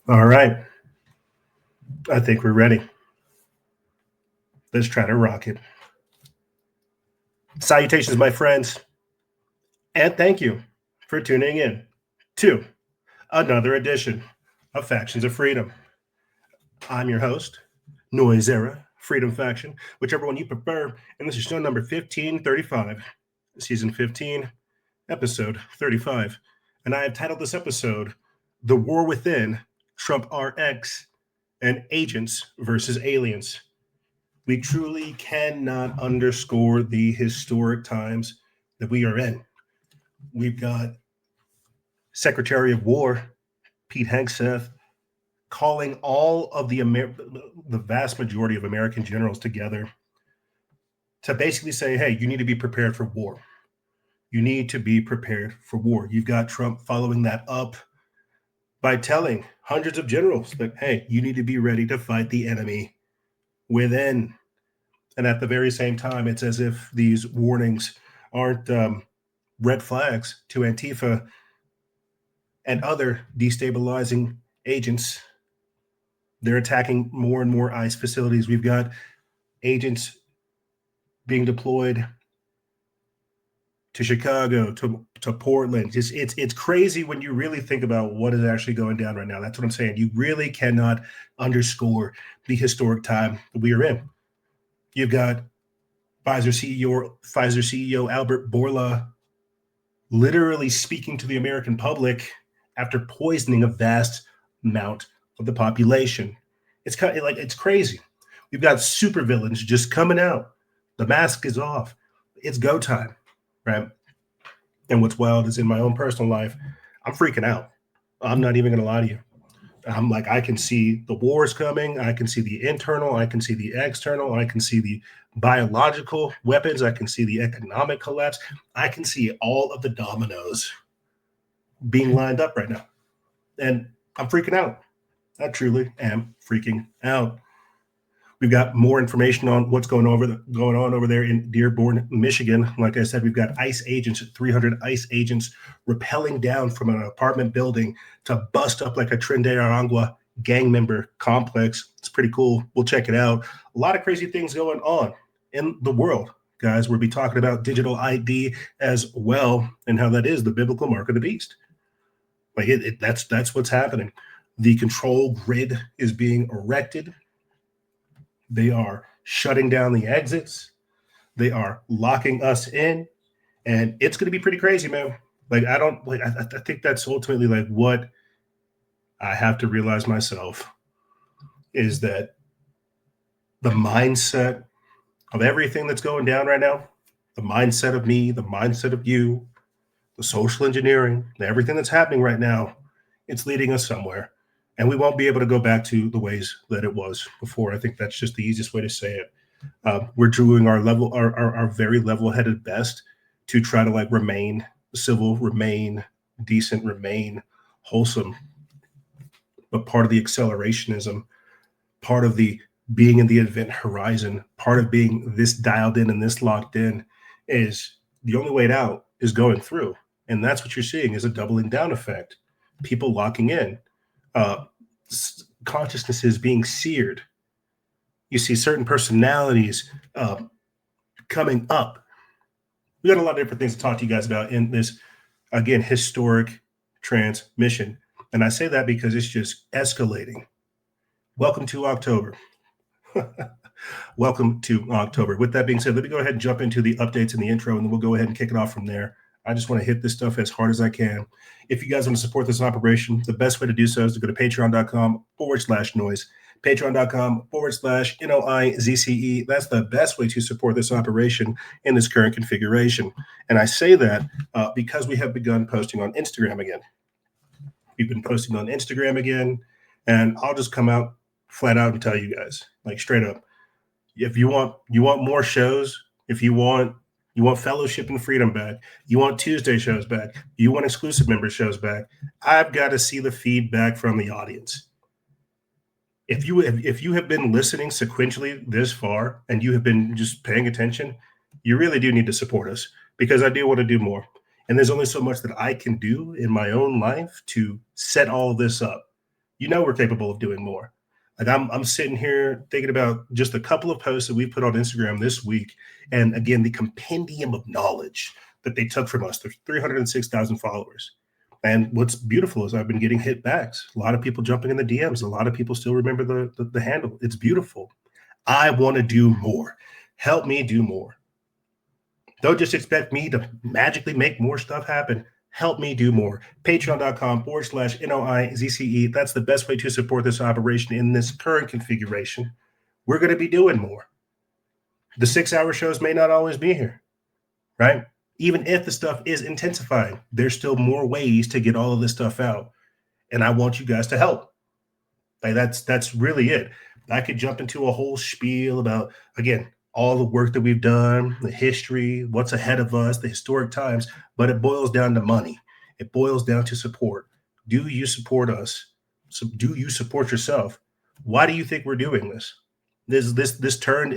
All right. I think we're ready. Let's try to rock it. Salutations, my friends. And thank you for tuning in to another edition of Factions of Freedom. I'm your host, Noise Era, Freedom Faction, whichever one you prefer. And this is show number 1535, season 15, episode 35. And I have titled this episode, The War Within, Trump RX, and Agents versus Aliens. We truly cannot underscore the historic times that we are in. We've got Secretary of War Pete Hegseth calling all of the vast majority of American generals together to basically say, hey, you need to be prepared for war. You need to be prepared for war. You've got Trump following that up by telling hundreds of generals that, hey, you need to be ready to fight the enemy within. And at the very same time, it's as if these warnings aren't red flags to Antifa and other destabilizing agents. They're attacking more and more ICE facilities. We've got agents being deployed to Chicago, to Portland. It's crazy when you really think about what is actually going down right now. That's what I'm saying. You really cannot underscore the historic time that we are in. You've got Pfizer CEO Albert Bourla literally speaking to the American public after poisoning a vast amount of the population. It's kind of like, it's crazy. We've got supervillains just coming out. The mask is off. It's go time, right? And what's wild is in my own personal life, I'm freaking out. I'm not even going to lie to you. I'm like, I can see the wars coming. I can see the internal. I can see the external. I can see the biological weapons. I can see the economic collapse. I can see all of the dominoes being lined up right now. And I'm freaking out. I truly am freaking out. We've got more information on what's going on over there in Dearborn, Michigan. Like I said, we've got ICE agents, 300 ICE agents rappelling down from an apartment building to bust up like a Tren de Aragua gang member complex. It's pretty cool. We'll check it out. A lot of crazy things going on in the world, guys. We'll be talking about digital ID as well and how that is the biblical mark of the beast. Like that's what's happening. The control grid is being erected. They are shutting down the exits. They are locking us in, and it's going to be pretty crazy, man. Like, I think that's ultimately like what I have to realize myself is that the mindset of everything that's going down right now, the mindset of me, the mindset of you, the social engineering, everything that's happening right now, it's leading us somewhere. And we won't be able to go back to the ways that it was before. I think that's just the easiest way to say it. We're doing our very level-headed best to try to like remain civil, remain decent, remain wholesome. But part of the accelerationism, part of the being in the event horizon, part of being this dialed in and this locked in is the only way out is going through. And that's what you're seeing is a doubling down effect. People locking in. Consciousness is being seared You see certain personalities coming up. We got a lot of different things to talk to you guys about in this, again, historic transmission. And I say that because it's just escalating. Welcome to October. Welcome to October. With that being said, let me go ahead and jump into the updates in the intro, and then we'll go ahead and kick it off from there. I just want to hit this stuff as hard as I can. If you guys want to support this operation, the best way to do so is to go to patreon.com/noise, patreon.com/NOIZCE. That's the best way to support this operation in this current configuration. And I say that because we have begun posting on Instagram again. We've been posting on Instagram again, and I'll just come out flat out and tell you guys, like straight up, if you want more shows, if you want fellowship and freedom back, you want Tuesday shows back, you want exclusive member shows back, I've got to see the feedback from the audience. If you have been listening sequentially this far and you have been just paying attention, you really do need to support us, because I do want to do more. And there's only so much that I can do in my own life to set all of this up. You know, we're capable of doing more. Like I'm sitting here thinking about just a couple of posts that we put on Instagram this week. And again, the compendium of knowledge that they took from us. There's 306,000 followers. And what's beautiful is I've been getting hit backs. A lot of people jumping in the DMs. A lot of people still remember the handle. It's beautiful. I want to do more. Help me do more. Don't just expect me to magically make more stuff happen. Help me do more. Patreon.com/NOIZCE. That's the best way to support this operation in this current configuration. We're going to be doing more. The 6-hour shows may not always be here, right? Even if the stuff is intensifying, there's still more ways to get all of this stuff out. And I want you guys to help. Like that's really it. I could jump into a whole spiel about, again, all the work that we've done, the history, what's ahead of us, the historic times, but it boils down to money. It boils down to support. Do you support us? So do you support yourself? Why do you think we're doing this? This turn,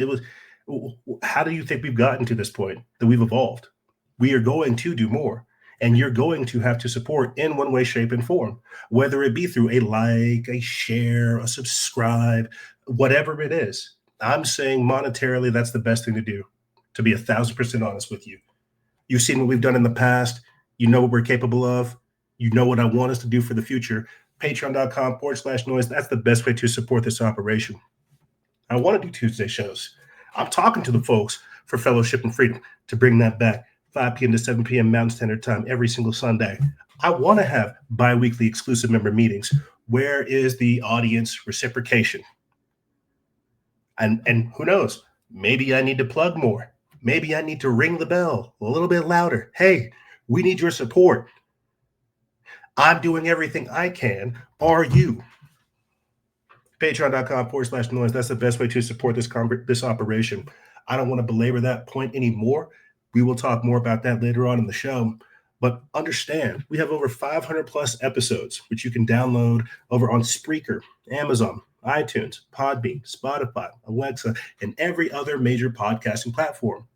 how do you think we've gotten to this point that we've evolved? We are going to do more, and you're going to have to support in one way, shape, and form, whether it be through a like, a share, a subscribe, whatever it is. I'm saying monetarily, that's the best thing to do, to be 1,000% honest with you. You've seen what we've done in the past. You know what we're capable of. You know what I want us to do for the future. Patreon.com/noise. That's the best way to support this operation. I want to do Tuesday shows. I'm talking to the folks for Fellowship and Freedom to bring that back 5 p.m. to 7 p.m. Mountain Standard Time every single Sunday. I want to have bi-weekly exclusive member meetings. Where is the audience reciprocation? And who knows, maybe I need to plug more. Maybe I need to ring the bell a little bit louder. Hey, we need your support. I'm doing everything I can. Are you? Patreon.com/noise. That's the best way to support this operation. I don't want to belabor that point anymore. We will talk more about that later on in the show. But understand, we have over 500 plus episodes, which you can download over on Spreaker, Amazon, iTunes, Podbean, Spotify, Alexa, and every other major podcasting platform.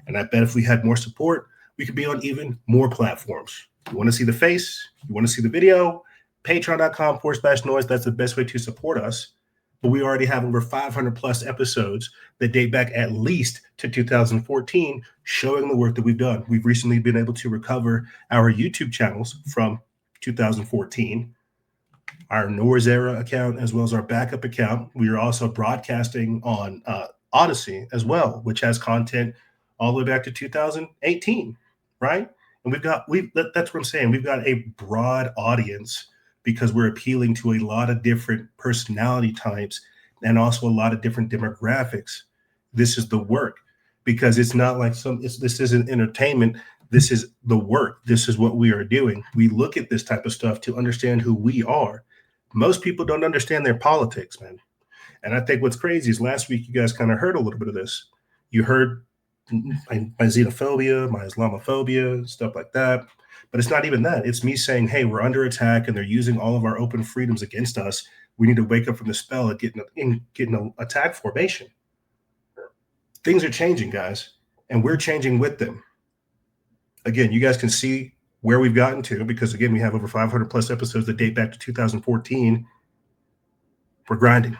And I bet if we had more support, we could be on even more platforms. You want to see the face? You want to see the video? Patreon.com/noise. That's the best way to support us. But we already have over 500 plus episodes that date back at least to 2014, showing the work that we've done. We've recently been able to recover our YouTube channels from 2014, our Noise Era account, as well as our backup account. We are also broadcasting on Odyssey as well, which has content all the way back to 2018, right? And that's what I'm saying. We've got a broad audience because we're appealing to a lot of different personality types and also a lot of different demographics. This is the work, because it's not like this isn't entertainment. This is the work. This is what we are doing. We look at this type of stuff to understand who we are. Most people don't understand their politics, man. And I think what's crazy is last week you guys kind of heard a little bit of this. You heard my xenophobia, my Islamophobia, stuff like that. But it's not even that. It's me saying, hey, we're under attack and they're using all of our open freedoms against us. We need to wake up from the spell and get in an attack formation. Things are changing, guys, and we're changing with them. Again, you guys can see where we've gotten to, because, again, we have over 500 plus episodes that date back to 2014. We're grinding.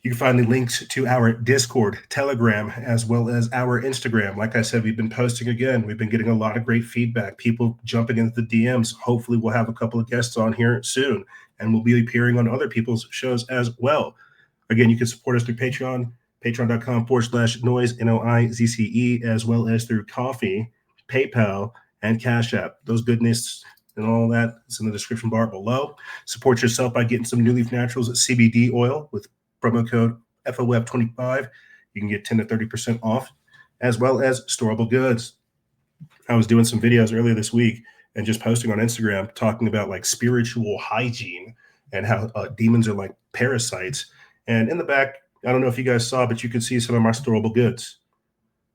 You can find the links to our Discord, Telegram, as well as our Instagram. Like I said, we've been posting again. We've been getting a lot of great feedback, people jumping into the DMs. Hopefully, we'll have a couple of guests on here soon, and we'll be appearing on other people's shows as well. Again, you can support us through Patreon, patreon.com/noise, NOIZCE, as well as through Coffee, PayPal, and Cash App. Those goodness and all that is in the description bar below. Support yourself by getting some New Leaf Naturals CBD oil with promo code FOF25. You can get 10 to 30% off, as well as storable goods. I was doing some videos earlier this week and just posting on Instagram talking about like spiritual hygiene and how demons are like parasites. And in the back, I don't know if you guys saw, but you could see some of my storable goods.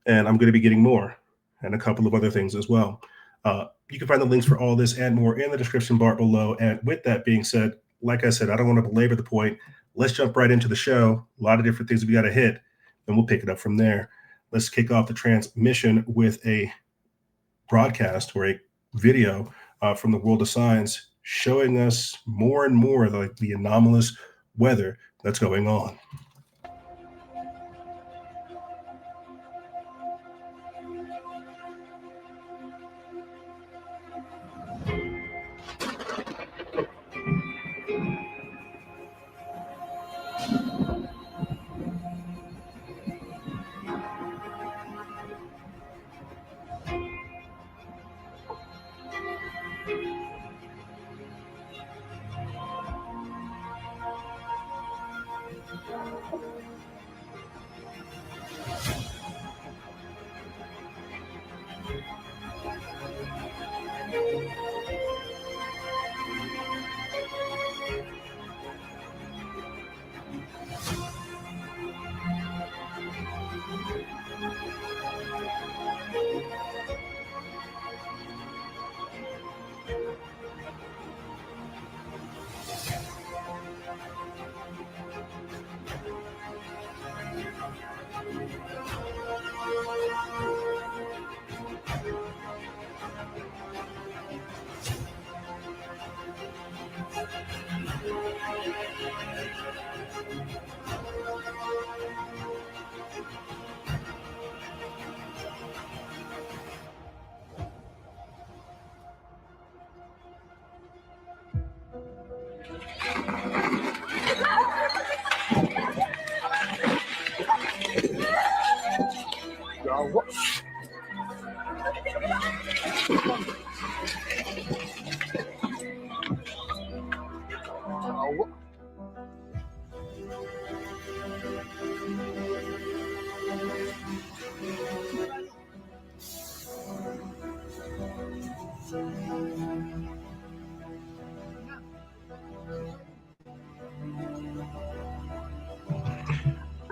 And I'm going to be getting more and a couple of other things as well. You can find the links for all this and more in the description bar below. And with that being said, like I said, I don't want to belabor the point. Let's jump right into the show. A lot of different things we got to hit, and we'll pick it up from there. Let's kick off the transmission with a broadcast or a video from the world of science showing us more and more like the anomalous weather that's going on.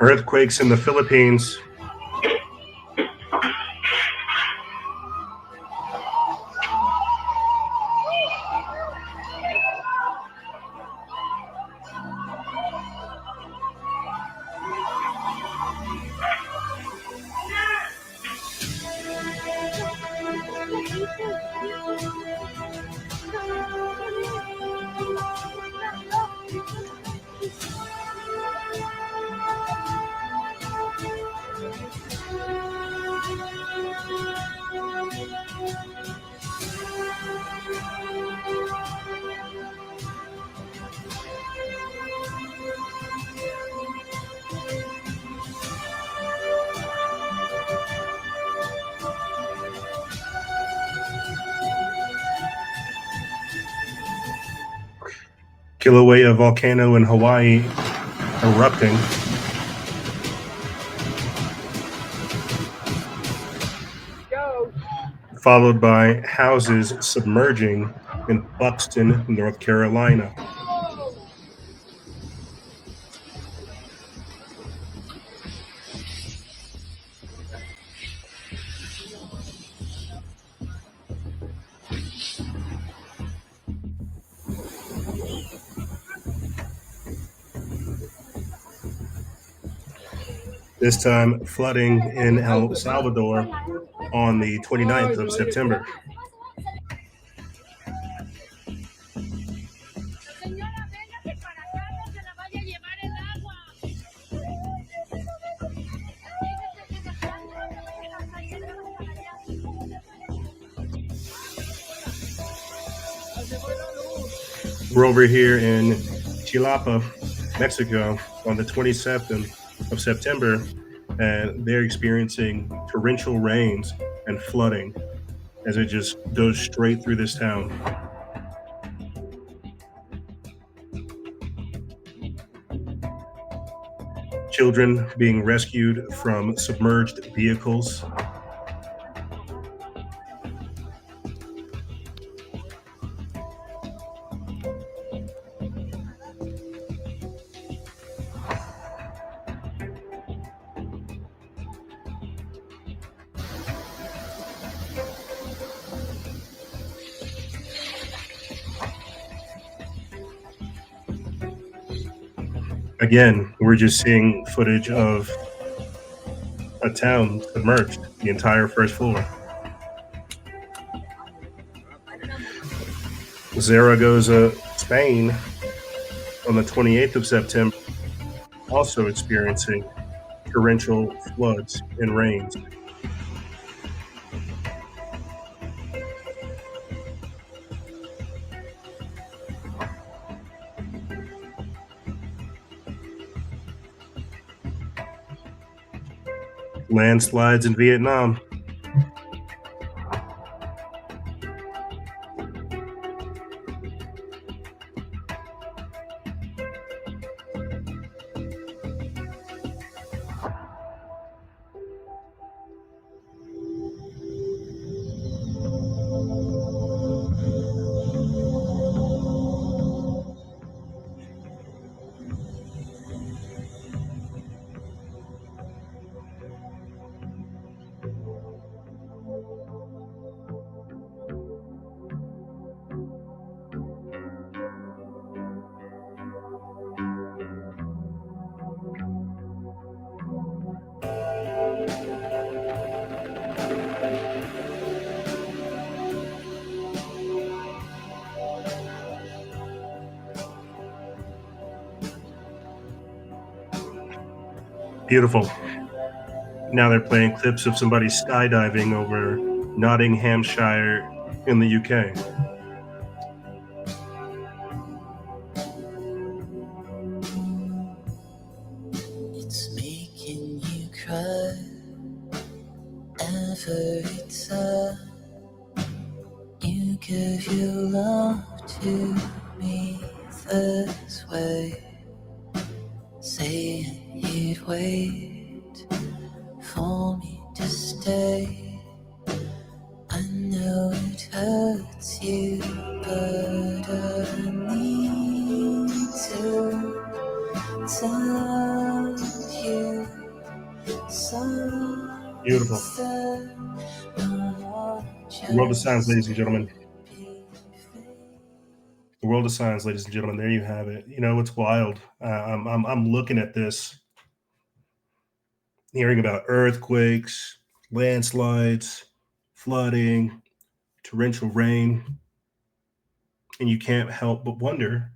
Earthquakes in the Philippines. Kilauea volcano in Hawaii erupting. Followed by houses submerging in Buxton, North Carolina. This time flooding in El Salvador on the 29th of September. We're over here in Chilapa, Mexico, on the 27th of September, and they're experiencing torrential rains and flooding as it just goes straight through this town. Children being rescued from submerged vehicles. Again, we're just seeing footage of a town submerged, the entire first floor. Zaragoza, Spain, on the 28th of September, also experiencing torrential floods and rains. Landslides in Vietnam. Beautiful. Now they're playing clips of somebody skydiving over Nottinghamshire in the UK. It's making you cry every time you give your love to me this way, saying you'd wait for me to stay. I know it hurts you, but I need to tell you something. Beautiful. The world of signs, ladies and gentlemen. The world of signs, ladies and gentlemen. There you have it. You know, it's wild. I'm looking at this, hearing about earthquakes, landslides, flooding, torrential rain, and you can't help but wonder,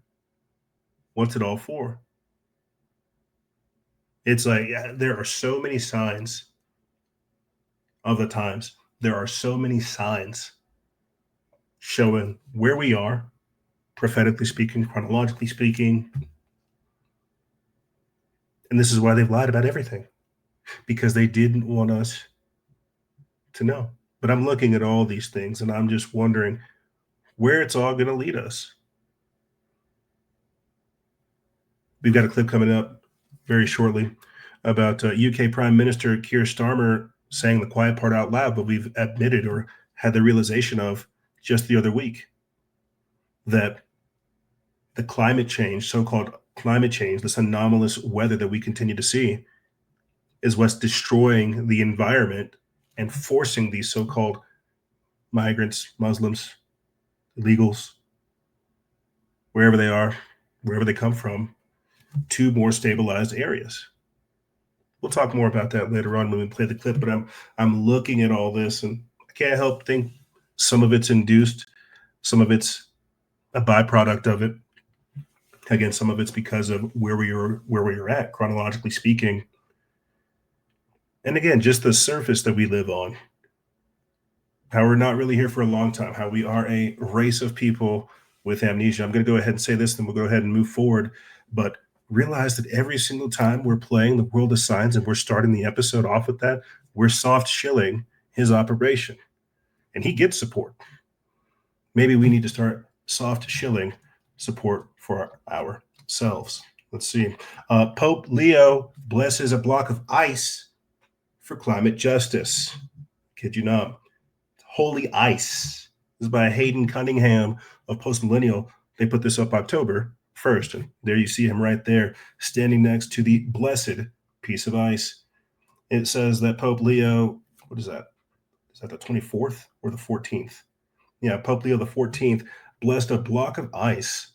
what's it all for? It's like there are so many signs of the times. There are so many signs showing where we are, prophetically speaking, chronologically speaking. And this is why they've lied about everything, because they didn't want us to know. But I'm looking at all these things and I'm just wondering where it's all going to lead us. We've got a clip coming up very shortly about UK Prime Minister Keir Starmer saying the quiet part out loud, but we've admitted or had the realization of just the other week that the climate change, so-called climate change, this anomalous weather that we continue to see, is what's destroying the environment and forcing these so-called migrants, Muslims, illegals, wherever they are, wherever they come from, to more stabilized areas. We'll talk more about that later on when we play the clip, but I'm looking at all this and I can't help think some of it's induced, some of it's a byproduct of it. Again, some of it's because of where we are at, chronologically speaking. And again, just the surface that we live on, how we're not really here for a long time, how we are a race of people with amnesia. I'm going to go ahead and say this, then we'll go ahead and move forward. But realize that every single time we're playing the world of signs and we're starting the episode off with that, we're soft shilling his operation, and he gets support. Maybe we need to start soft shilling support for ourselves. Let's see. Pope Leo blesses a block of ice for climate justice. Kid you not. Holy Ice. This is by Hayden Cunningham of Post Millennial. They put this up October 1st. And there you see him right there, standing next to the blessed piece of ice. It says that Pope Leo, what is that? Is that the 24th or the 14th? Yeah, Pope Leo the 14th blessed a block of ice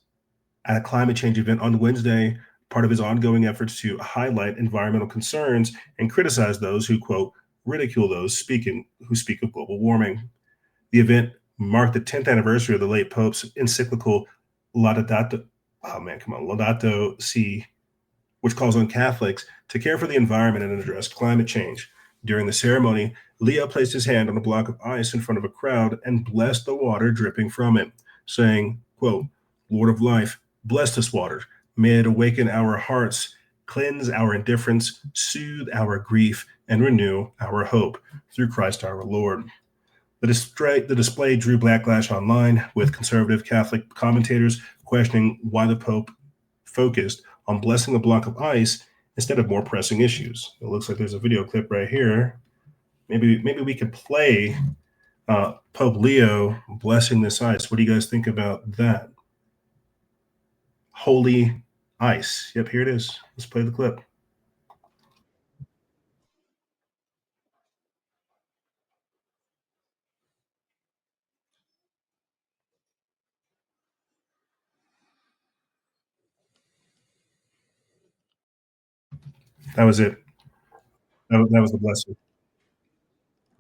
at a climate change event on Wednesday, part of his ongoing efforts to highlight environmental concerns and criticize those who, quote, ridicule those who speak of global warming. The event marked the 10th anniversary of the late Pope's encyclical Laudato, Laudato Si, which calls on Catholics to care for the environment and address climate change. During the ceremony, Leo placed his hand on a block of ice in front of a crowd and blessed the water dripping from it, saying, quote, Lord of life, bless this water. May it awaken our hearts, cleanse our indifference, soothe our grief, and renew our hope through Christ our Lord. The display drew backlash online, with conservative Catholic commentators questioning why the Pope focused on blessing a block of ice instead of more pressing issues. It looks like there's a video clip right here. Maybe we could play Pope Leo blessing this ice. What do you guys think about that? Holy ice. Yep, here it is. Let's play the clip. That was it. That was the blessing.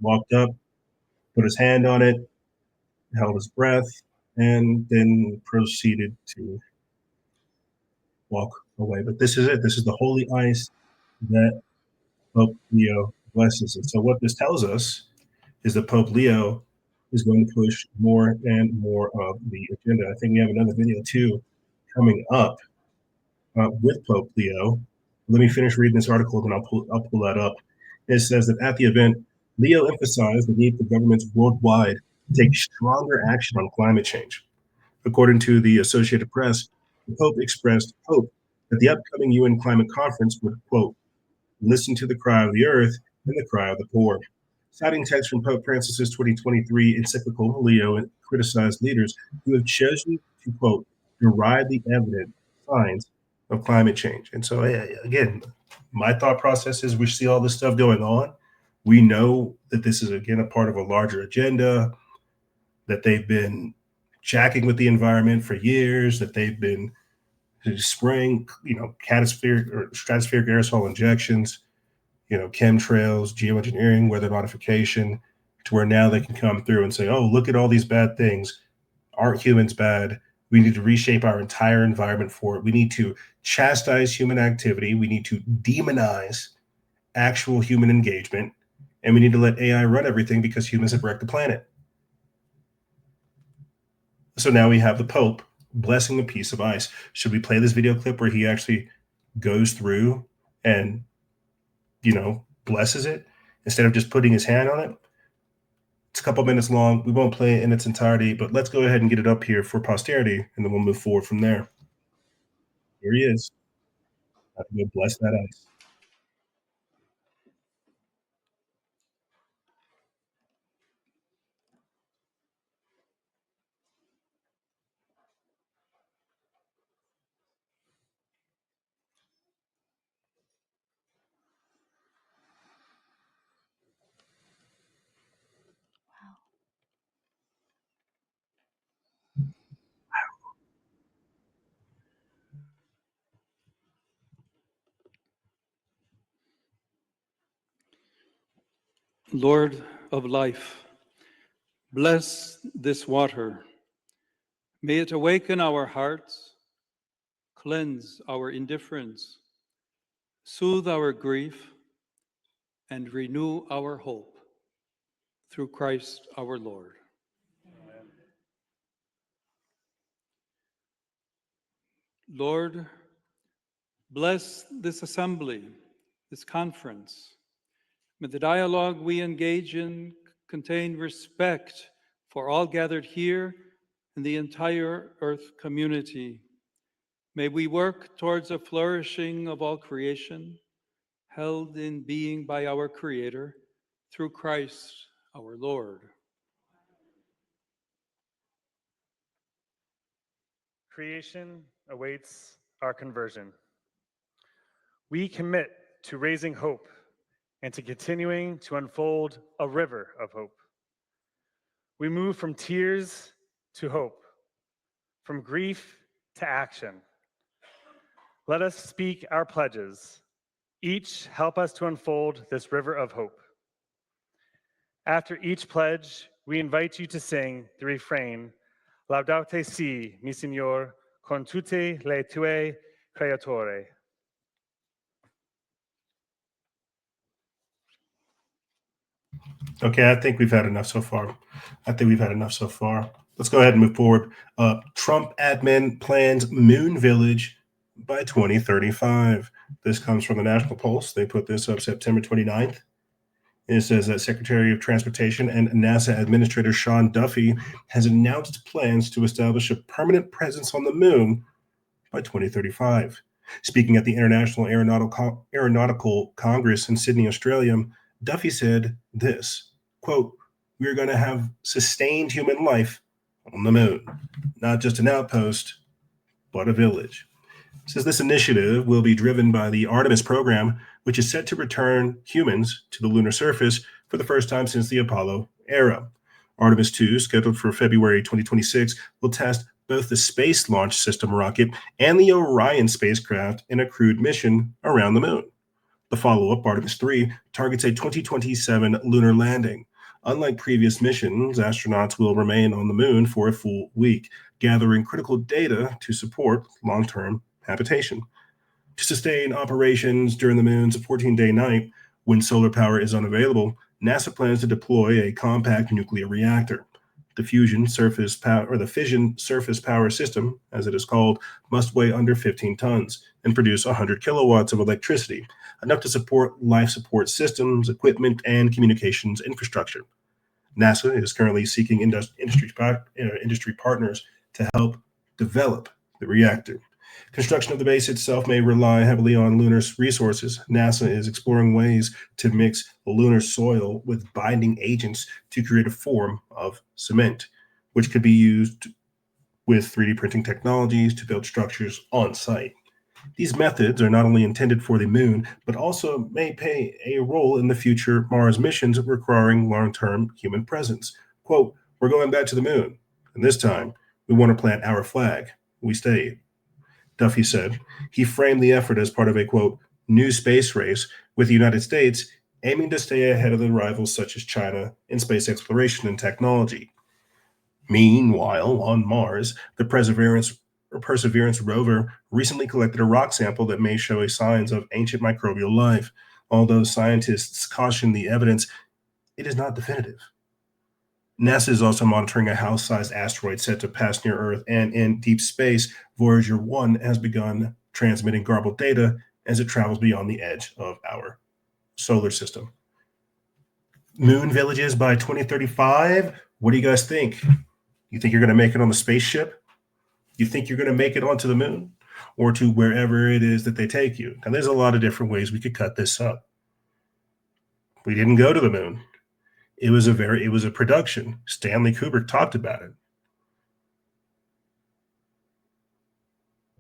Walked up, put his hand on it, held his breath, and then proceeded to walk away. But this is it. This is the holy ice that Pope Leo blesses. And so what this tells us is that Pope Leo is going to push more and more of the agenda. I think we have another video too coming up with Pope Leo. Let me finish reading this article, then I'll pull that up. It says that at the event, Leo emphasized the need for governments worldwide to take stronger action on climate change. According to the Associated Press, the Pope expressed hope that the upcoming UN climate conference would, quote, listen to the cry of the earth and the cry of the poor. Citing text from Pope Francis's 2023 encyclical, Leo criticized leaders who have chosen to, quote, deride the evident signs of climate change. And so, again, my thought process is we see all this stuff going on. We know that this is, again, a part of a larger agenda, that they've been jacking with the environment for years, that they've been spraying, stratospheric aerosol injections, chemtrails, geoengineering, weather modification, to where now they can come through and say, oh, look at all these bad things. Aren't humans bad? We need to reshape our entire environment for it. We need to chastise human activity. We need to demonize actual human engagement. And we need to let AI run everything because humans have wrecked the planet. So now we have the Pope blessing a piece of ice. Should we play this video clip where he actually goes through and, blesses it instead of just putting his hand on it? It's a couple minutes long. We won't play it in its entirety, but let's go ahead and get it up here for posterity, and then we'll move forward from there. Here he is. I have to go bless that ice. Lord of life, bless this water. May it awaken our hearts, cleanse our indifference, soothe our grief, and renew our hope through Christ our Lord. Lord, bless this assembly, this conference. May the dialogue we engage in contain respect for all gathered here and the entire Earth community. May we work towards a flourishing of all creation, held in being by our Creator, through Christ our Lord. Creation awaits our conversion. We commit to raising hope and to continuing to unfold a river of hope. We move from tears to hope, from grief to action. Let us speak our pledges. Each help us to unfold this river of hope. After each pledge, we invite you to sing the refrain, Laudate si, mi Signor, con tutte le tue creature. Okay, I think we've had enough so far. Let's go ahead and move forward. Trump admin plans moon village by 2035. This comes from the National Pulse. They put this up September 29th. It says that Secretary of Transportation and NASA Administrator Sean Duffy has announced plans to establish a permanent presence on the moon by 2035. Speaking at the International Aeronautical Congress in Sydney, Australia, Duffy said this, quote, "We are going to have sustained human life on the moon, not just an outpost, but a village." It says this initiative will be driven by the Artemis program, which is set to return humans to the lunar surface for the first time since the Apollo era. Artemis 2, scheduled for February 2026, will test both the Space Launch System rocket and the Orion spacecraft in a crewed mission around the moon. The follow-up, Artemis 3, targets a 2027 lunar landing. Unlike previous missions, astronauts will remain on the moon for a full week, gathering critical data to support long-term habitation. To sustain operations during the moon's 14-day night, when solar power is unavailable, NASA plans to deploy a compact nuclear reactor. The fission surface power system, as it is called, must weigh under 15 tons and produce 100 kilowatts of electricity, enough to support life support systems, equipment, and communications infrastructure. NASA is currently seeking industry partners to help develop the reactor. Construction of the base itself may rely heavily on lunar resources. NASA is exploring ways to mix lunar soil with binding agents to create a form of cement, which could be used with 3D printing technologies to build structures on site. These methods are not only intended for the moon, but also may play a role in the future Mars missions requiring long-term human presence. Quote, "We're going back to the moon, and this time we want to plant our flag. We stayed," Duffy said. He framed the effort as part of a, quote, "new space race with the United States aiming to stay ahead of the rivals such as China in space exploration and technology." Meanwhile, on Mars, the Perseverance rover recently collected a rock sample that may show signs of ancient microbial life. Although scientists caution the evidence, it is not definitive. NASA is also monitoring a house-sized asteroid set to pass near Earth, and in deep space, Voyager 1 has begun transmitting garbled data as it travels beyond the edge of our solar system. Moon villages by 2035. What do you guys think? You think you're going to make it on the spaceship? You think you're going to make it onto the moon or to wherever it is that they take you? And there's a lot of different ways we could cut this up. We didn't go to the moon. It was a production. Stanley Kubrick talked about it.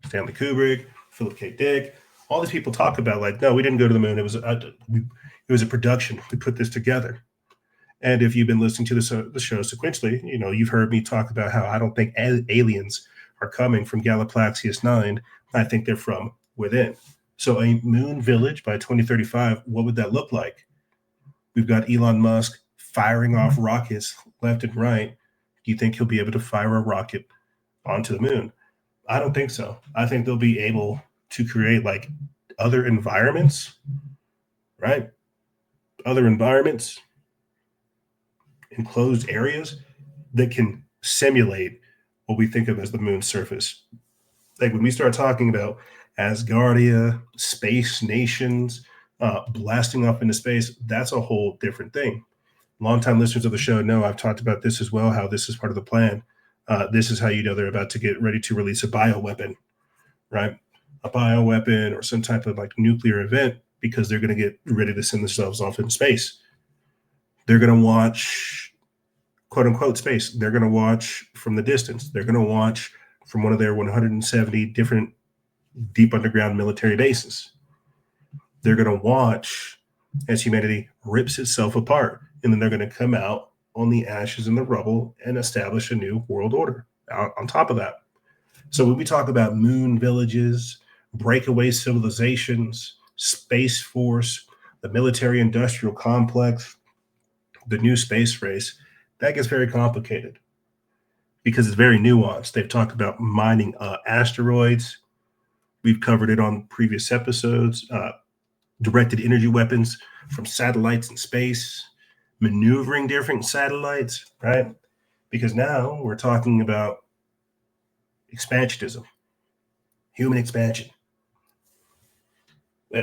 Stanley Kubrick, Philip K. Dick, all these people talk about like, no, we didn't go to the moon. It was a production. We put this together. And if you've been listening to the show sequentially, you've heard me talk about how I don't think aliens are coming from Galaplaxius 9. I think they're from within. So a moon village by 2035, what would that look like? We've got Elon Musk firing off rockets left and right. Do you think he'll be able to fire a rocket onto the moon? I don't think so. I think they'll be able to create like other environments, right? Other environments, enclosed areas that can simulate what we think of as the moon's surface. Like when we start talking about Asgardia, space nations, blasting off into space, that's a whole different thing. Longtime listeners of the show know I've talked about this as well, how this is part of the plan. This is how you know they're about to get ready to release a bioweapon, right? A bioweapon or some type of like nuclear event, because they're going to get ready to send themselves off into space. They're going to watch, quote unquote, space. They're going to watch from the distance. They're going to watch from one of their 170 different deep underground military bases. They're going to watch as humanity rips itself apart. And then they're going to come out on the ashes and the rubble and establish a new world order out on top of that. So when we talk about moon villages, breakaway civilizations, space force, the military industrial complex, the new space race, that gets very complicated because it's very nuanced. They've talked about mining asteroids. We've covered it on previous episodes. Directed energy weapons from satellites in space, maneuvering different satellites, right? Because now we're talking about expansionism, human expansion.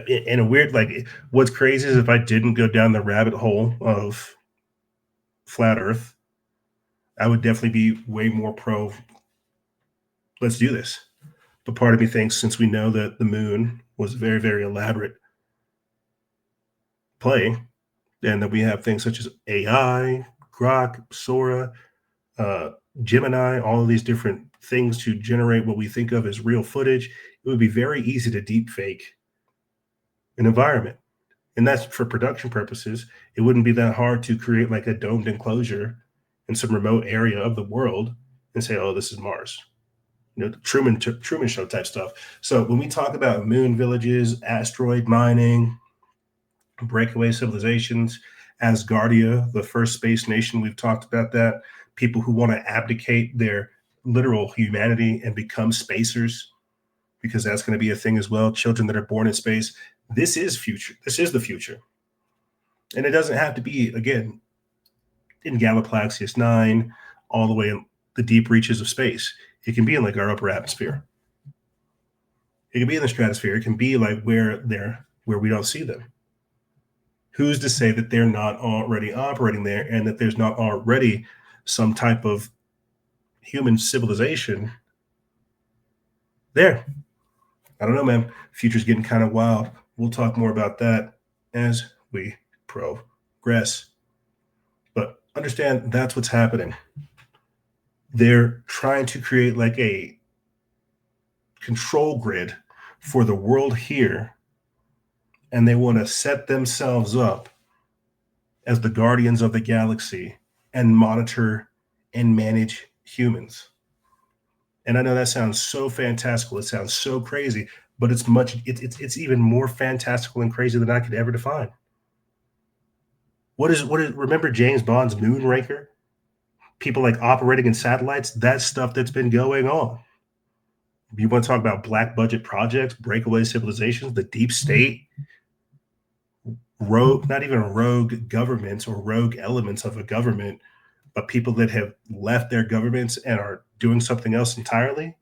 In a weird, like, what's crazy is if I didn't go down the rabbit hole of flat Earth, I would definitely be way more pro, let's do this. But part of me thinks, since we know that the moon was a very, very elaborate play, and that we have things such as AI, Grok, Sora, Gemini, all of these different things to generate what we think of as real footage, it would be very easy to deep fake an environment. And that's for production purposes. It wouldn't be that hard to create like a domed enclosure in some remote area of the world and say, oh, this is Mars. You know, the Truman Show type stuff. So when we talk about moon villages, asteroid mining, breakaway civilizations, Asgardia, the first space nation, we've talked about that. People who want to abdicate their literal humanity and become spacers, because that's going to be a thing as well. Children that are born in space. This is future. This is the future. And it doesn't have to be, again, in Galaxy 9, all the way in the deep reaches of space. It can be in like our upper atmosphere. It can be in the stratosphere. It can be like where we don't see them. Who's to say that they're not already operating there and that there's not already some type of human civilization there? I don't know, man. Future's getting kind of wild. We'll talk more about that as we progress. But understand that's what's happening. They're trying to create like a control grid for the world here, and they want to set themselves up as the guardians of the galaxy and monitor and manage humans. And I know that sounds so fantastical. It sounds so crazy, but it's even more fantastical and crazy than I could ever define. Remember James Bond's Moonraker? People like operating in satellites, that's stuff that's been going on. You want to talk about black budget projects, breakaway civilizations, the deep state, rogue, not even rogue governments or rogue elements of a government, but people that have left their governments and are doing something else entirely.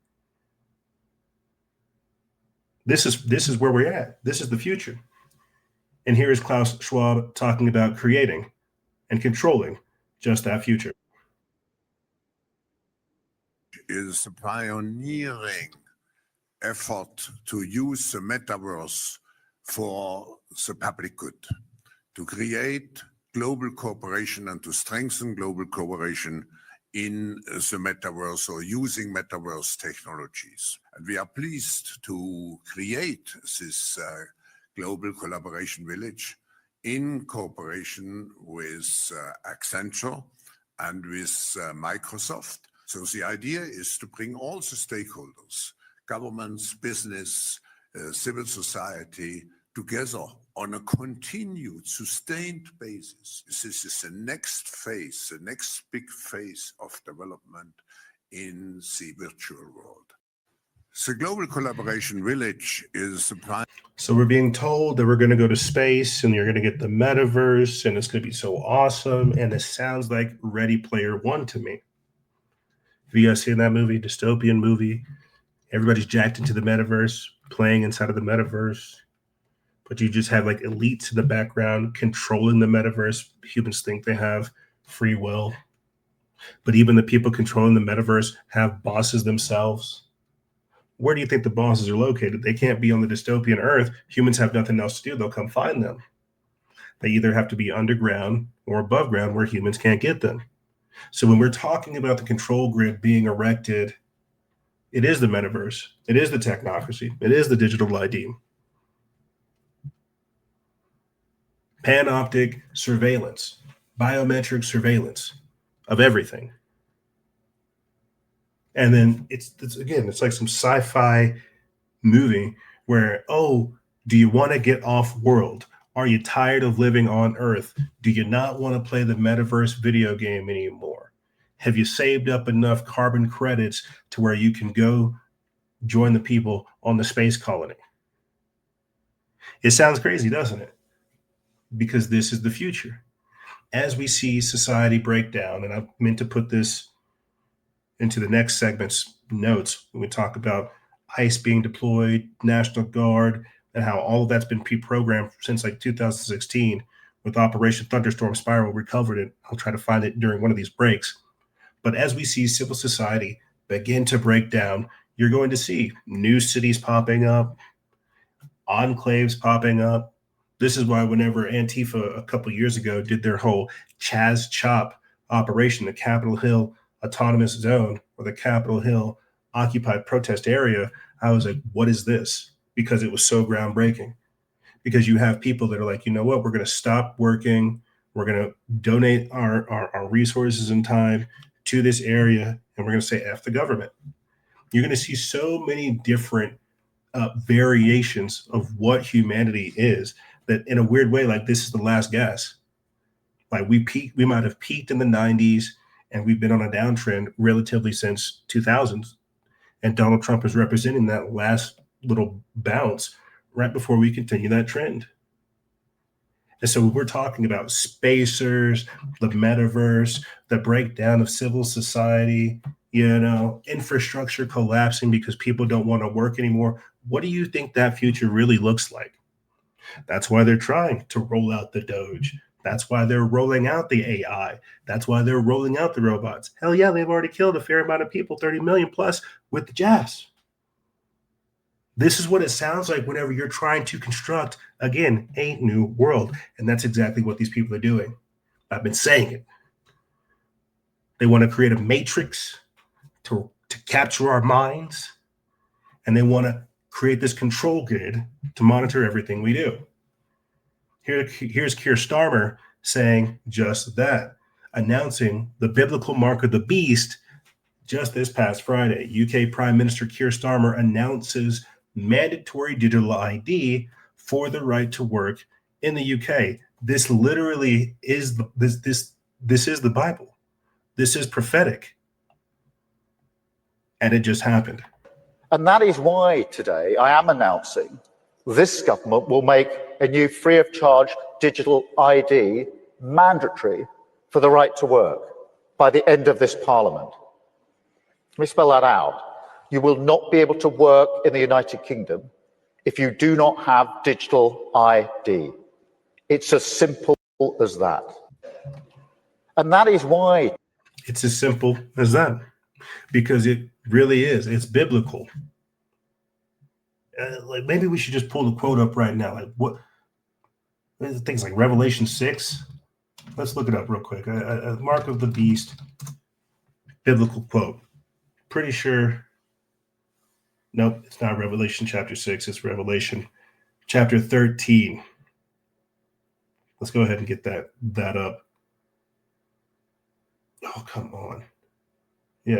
This is where we're at. This is the future. And here is Klaus Schwab talking about creating and controlling just that future. Is a pioneering effort to use the metaverse for the public good, to create global cooperation and to strengthen global cooperation in the metaverse or using metaverse technologies. And we are pleased to create this global collaboration village in cooperation with Accenture and with Microsoft. So the idea is to bring all the stakeholders, governments, business, civil society, together on a continued, sustained basis. This is the next phase, the next big phase of development in the virtual world. The Global Collaboration Village is the prime. So we're being told that we're going to go to space and you're going to get the metaverse and it's going to be so awesome. And it sounds like Ready Player One to me. Have you guys seen that movie, dystopian movie? Everybody's jacked into the metaverse, playing inside of the metaverse. But you just have like elites in the background controlling the metaverse. Humans think they have free will. But even the people controlling the metaverse have bosses themselves. Where do you think the bosses are located? They can't be on the dystopian Earth. Humans have nothing else to do. They'll come find them. They either have to be underground or above ground where humans can't get them. So when we're talking about the control grid being erected, it is the metaverse. It is the technocracy. It is the digital ID. Panoptic surveillance, biometric surveillance of everything. And then it's like some sci-fi movie where, oh, do you want to get off world? Are you tired of living on Earth? Do you not want to play the metaverse video game anymore? Have you saved up enough carbon credits to where you can go join the people on the space colony? It sounds crazy, doesn't it? Because this is the future. As we see society break down, and I meant to put this into the next segment's notes when we talk about ICE being deployed, National Guard, and how all of that's been pre-programmed since like 2016 with Operation Thunderstorm Spiral. We covered it. I'll try to find it during one of these breaks. But as we see civil society begin to break down, you're going to see new cities popping up, enclaves popping up. This is why whenever Antifa a couple years ago did their whole Chaz Chop operation, the Capitol Hill Autonomous Zone or the Capitol Hill Occupied Protest Area, I was like, what is this? Because it was so groundbreaking. Because you have people that are like, you know what, we're going to stop working. We're going to donate our resources and time to this area, and we're going to say F the government. You're going to see so many different variations of what humanity is that in a weird way, like this is the last gas. Like we might have peaked in the 90s and we've been on a downtrend relatively since 2000s. And Donald Trump is representing that last little bounce right before we continue that trend. And so we're talking about spacers, the metaverse, the breakdown of civil society, infrastructure collapsing because people don't want to work anymore. What do you think that future really looks like? That's why they're trying to roll out the Doge. That's why they're rolling out the AI. That's why they're rolling out the robots. Hell yeah, they've already killed a fair amount of people, 30 million plus with the jabs. This is what it sounds like whenever you're trying to construct, again, a new world. And that's exactly what these people are doing. I've been saying it. They want to create a matrix to capture our minds. And they want to create this control grid to monitor everything we do. Here's Keir Starmer saying just that, announcing the biblical mark of the beast just this past Friday. UK Prime Minister Keir Starmer announces mandatory digital ID for the right to work in the UK. This literally is this is the Bible. This is prophetic. And it just happened. And that is why today I am announcing this government will make a new free of charge digital ID mandatory for the right to work by the end of this Parliament. Let me spell that out. You will not be able to work in the United Kingdom if you do not have digital ID. It's as simple as that. And that is why. It's as simple as that, because it really is. It's biblical. Like maybe we should just pull the quote up right now. Like what things like Revelation 6. Let's look it up real quick. A mark of the beast, biblical quote. Pretty sure. Nope, it's not Revelation chapter 6. It's Revelation chapter 13. Let's go ahead and get that up. Oh, come on. Yeah,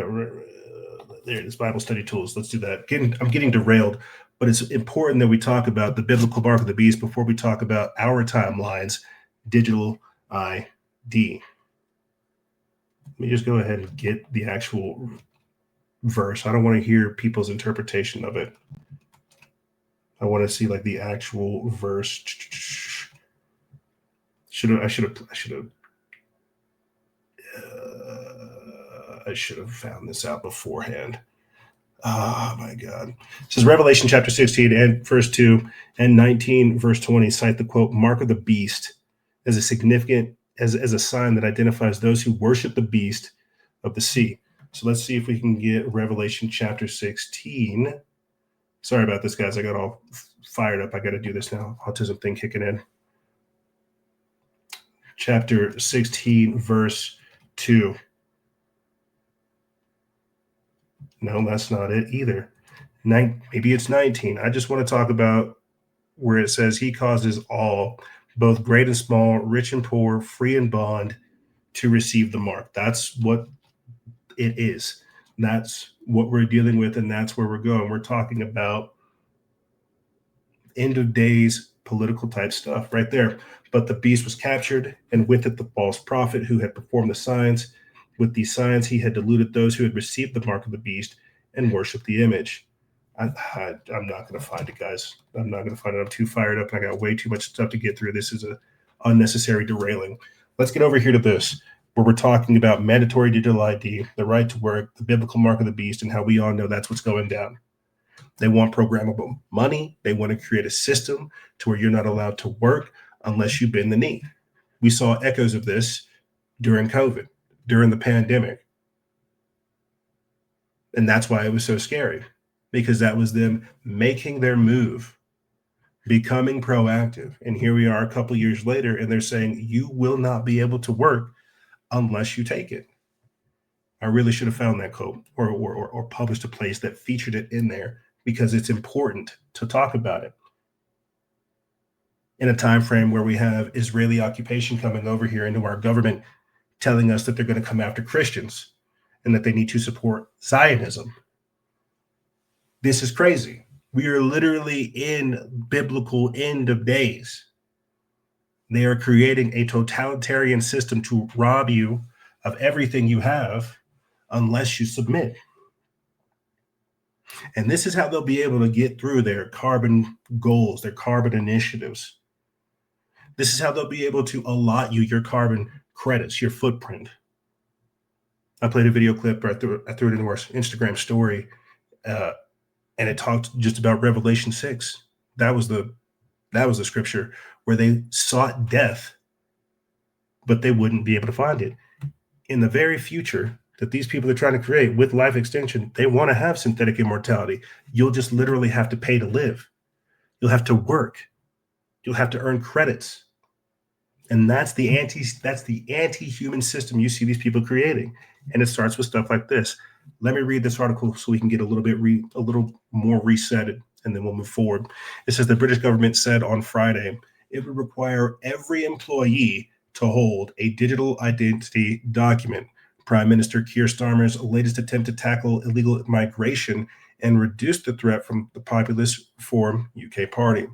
there it is, Bible study tools. Let's do that. I'm getting derailed, but it's important that we talk about the biblical mark of the beast before we talk about our timelines, digital ID. Let me just go ahead and get the actual verse. I don't want to hear people's interpretation of it. I want to see like the actual verse. I should have found this out beforehand. Oh my God. It says Revelation chapter 16 and verse 2 and 19 verse 20 cite the quote, mark of the beast as a significant, as a sign that identifies those who worship the beast of the sea. So let's see if we can get Revelation chapter 16. Sorry about this, guys. I got all fired up. I got to do this now. Autism thing kicking in. Chapter 16, verse 2. No, that's not it either. Maybe it's 19. I just want to talk about where it says he causes all, both great and small, rich and poor, free and bond, to receive the mark. That's what it is. That's what we're dealing with, and that's where we're going. We're talking about end of days political type stuff right there. But the beast was captured, and with it the false prophet who had performed the signs. With these signs he had deluded those who had received the mark of the beast and worshiped the image. I'm not going to find it, guys. I'm not going to find it. I'm too fired up, and I got way too much stuff to get through. This is a unnecessary derailing. Let's get over here to this, where we're talking about mandatory digital ID, the right to work, the biblical mark of the beast, and how we all know that's what's going down. They want programmable money. They want to create a system to where you're not allowed to work unless you bend the knee. We saw echoes of this during COVID, during the pandemic. And that's why it was so scary, because that was them making their move, becoming proactive. And here we are a couple years later, and they're saying you will not be able to work unless you take it. I really should have found that quote or published a place that featured it in there, because it's important to talk about it in a time frame where we have Israeli occupation coming over here into our government, telling us that they're going to come after Christians and that they need to support Zionism. This is crazy. We are literally in biblical end of days. They are creating a totalitarian system to rob you of everything you have unless you submit. And this is how they'll be able to get through their carbon goals, their carbon initiatives. This is how they'll be able to allot you your carbon credits, your footprint. I played a video clip, or I threw it into our Instagram story, and it talked just about Revelation 6. That was the scripture where they sought death, but they wouldn't be able to find it. In the very future that these people are trying to create with life extension, they want to have synthetic immortality. You'll just literally have to pay to live. You'll have to work. You'll have to earn credits. And that's the anti-human system you see these people creating. And it starts with stuff like this. Let me read this article so we can get a little more resetted, and then we'll move forward. It says the British government said on Friday it would require every employee to hold a digital identity document. Prime Minister Keir Starmer's latest attempt to tackle illegal migration and reduce the threat from the populist Reform UK party.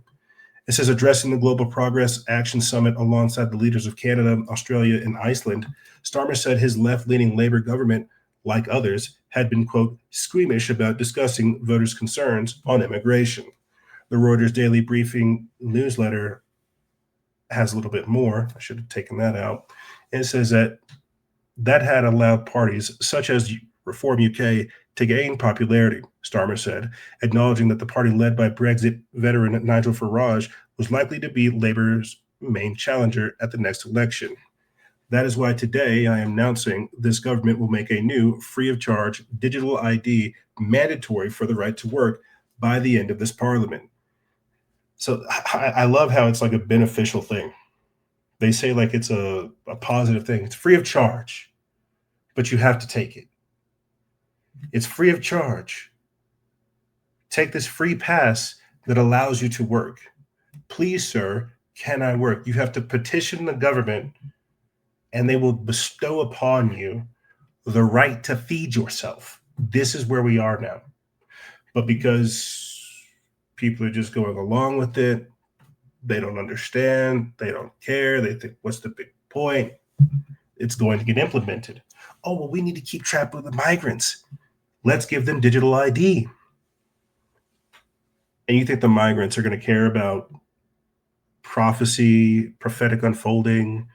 It says, addressing the Global Progress Action Summit alongside the leaders of Canada, Australia, and Iceland, Starmer said his left-leaning Labour government, like others, had been, quote, squeamish about discussing voters' concerns on immigration. The Reuters Daily Briefing newsletter has a little bit more. I should have taken that out. And it says that had allowed parties such as Reform UK to gain popularity, Starmer said, acknowledging that the party led by Brexit veteran Nigel Farage was likely to be Labour's main challenger at the next election. That is why today I am announcing this government will make a new free-of-charge digital ID mandatory for the right to work by the end of this parliament. So I love how it's like a beneficial thing. They say like it's a positive thing. It's free of charge, but you have to take it. It's free of charge. Take this free pass that allows you to work. Please, sir, can I work? You have to petition the government, and they will bestow upon you the right to feed yourself. This is where we are now. But because people are just going along with it, they don't understand, they don't care, they think, what's the big point? It's going to get implemented. Oh, well, we need to keep track of the migrants. Let's give them digital ID. And you think the migrants are going to care about prophecy, prophetic unfolding,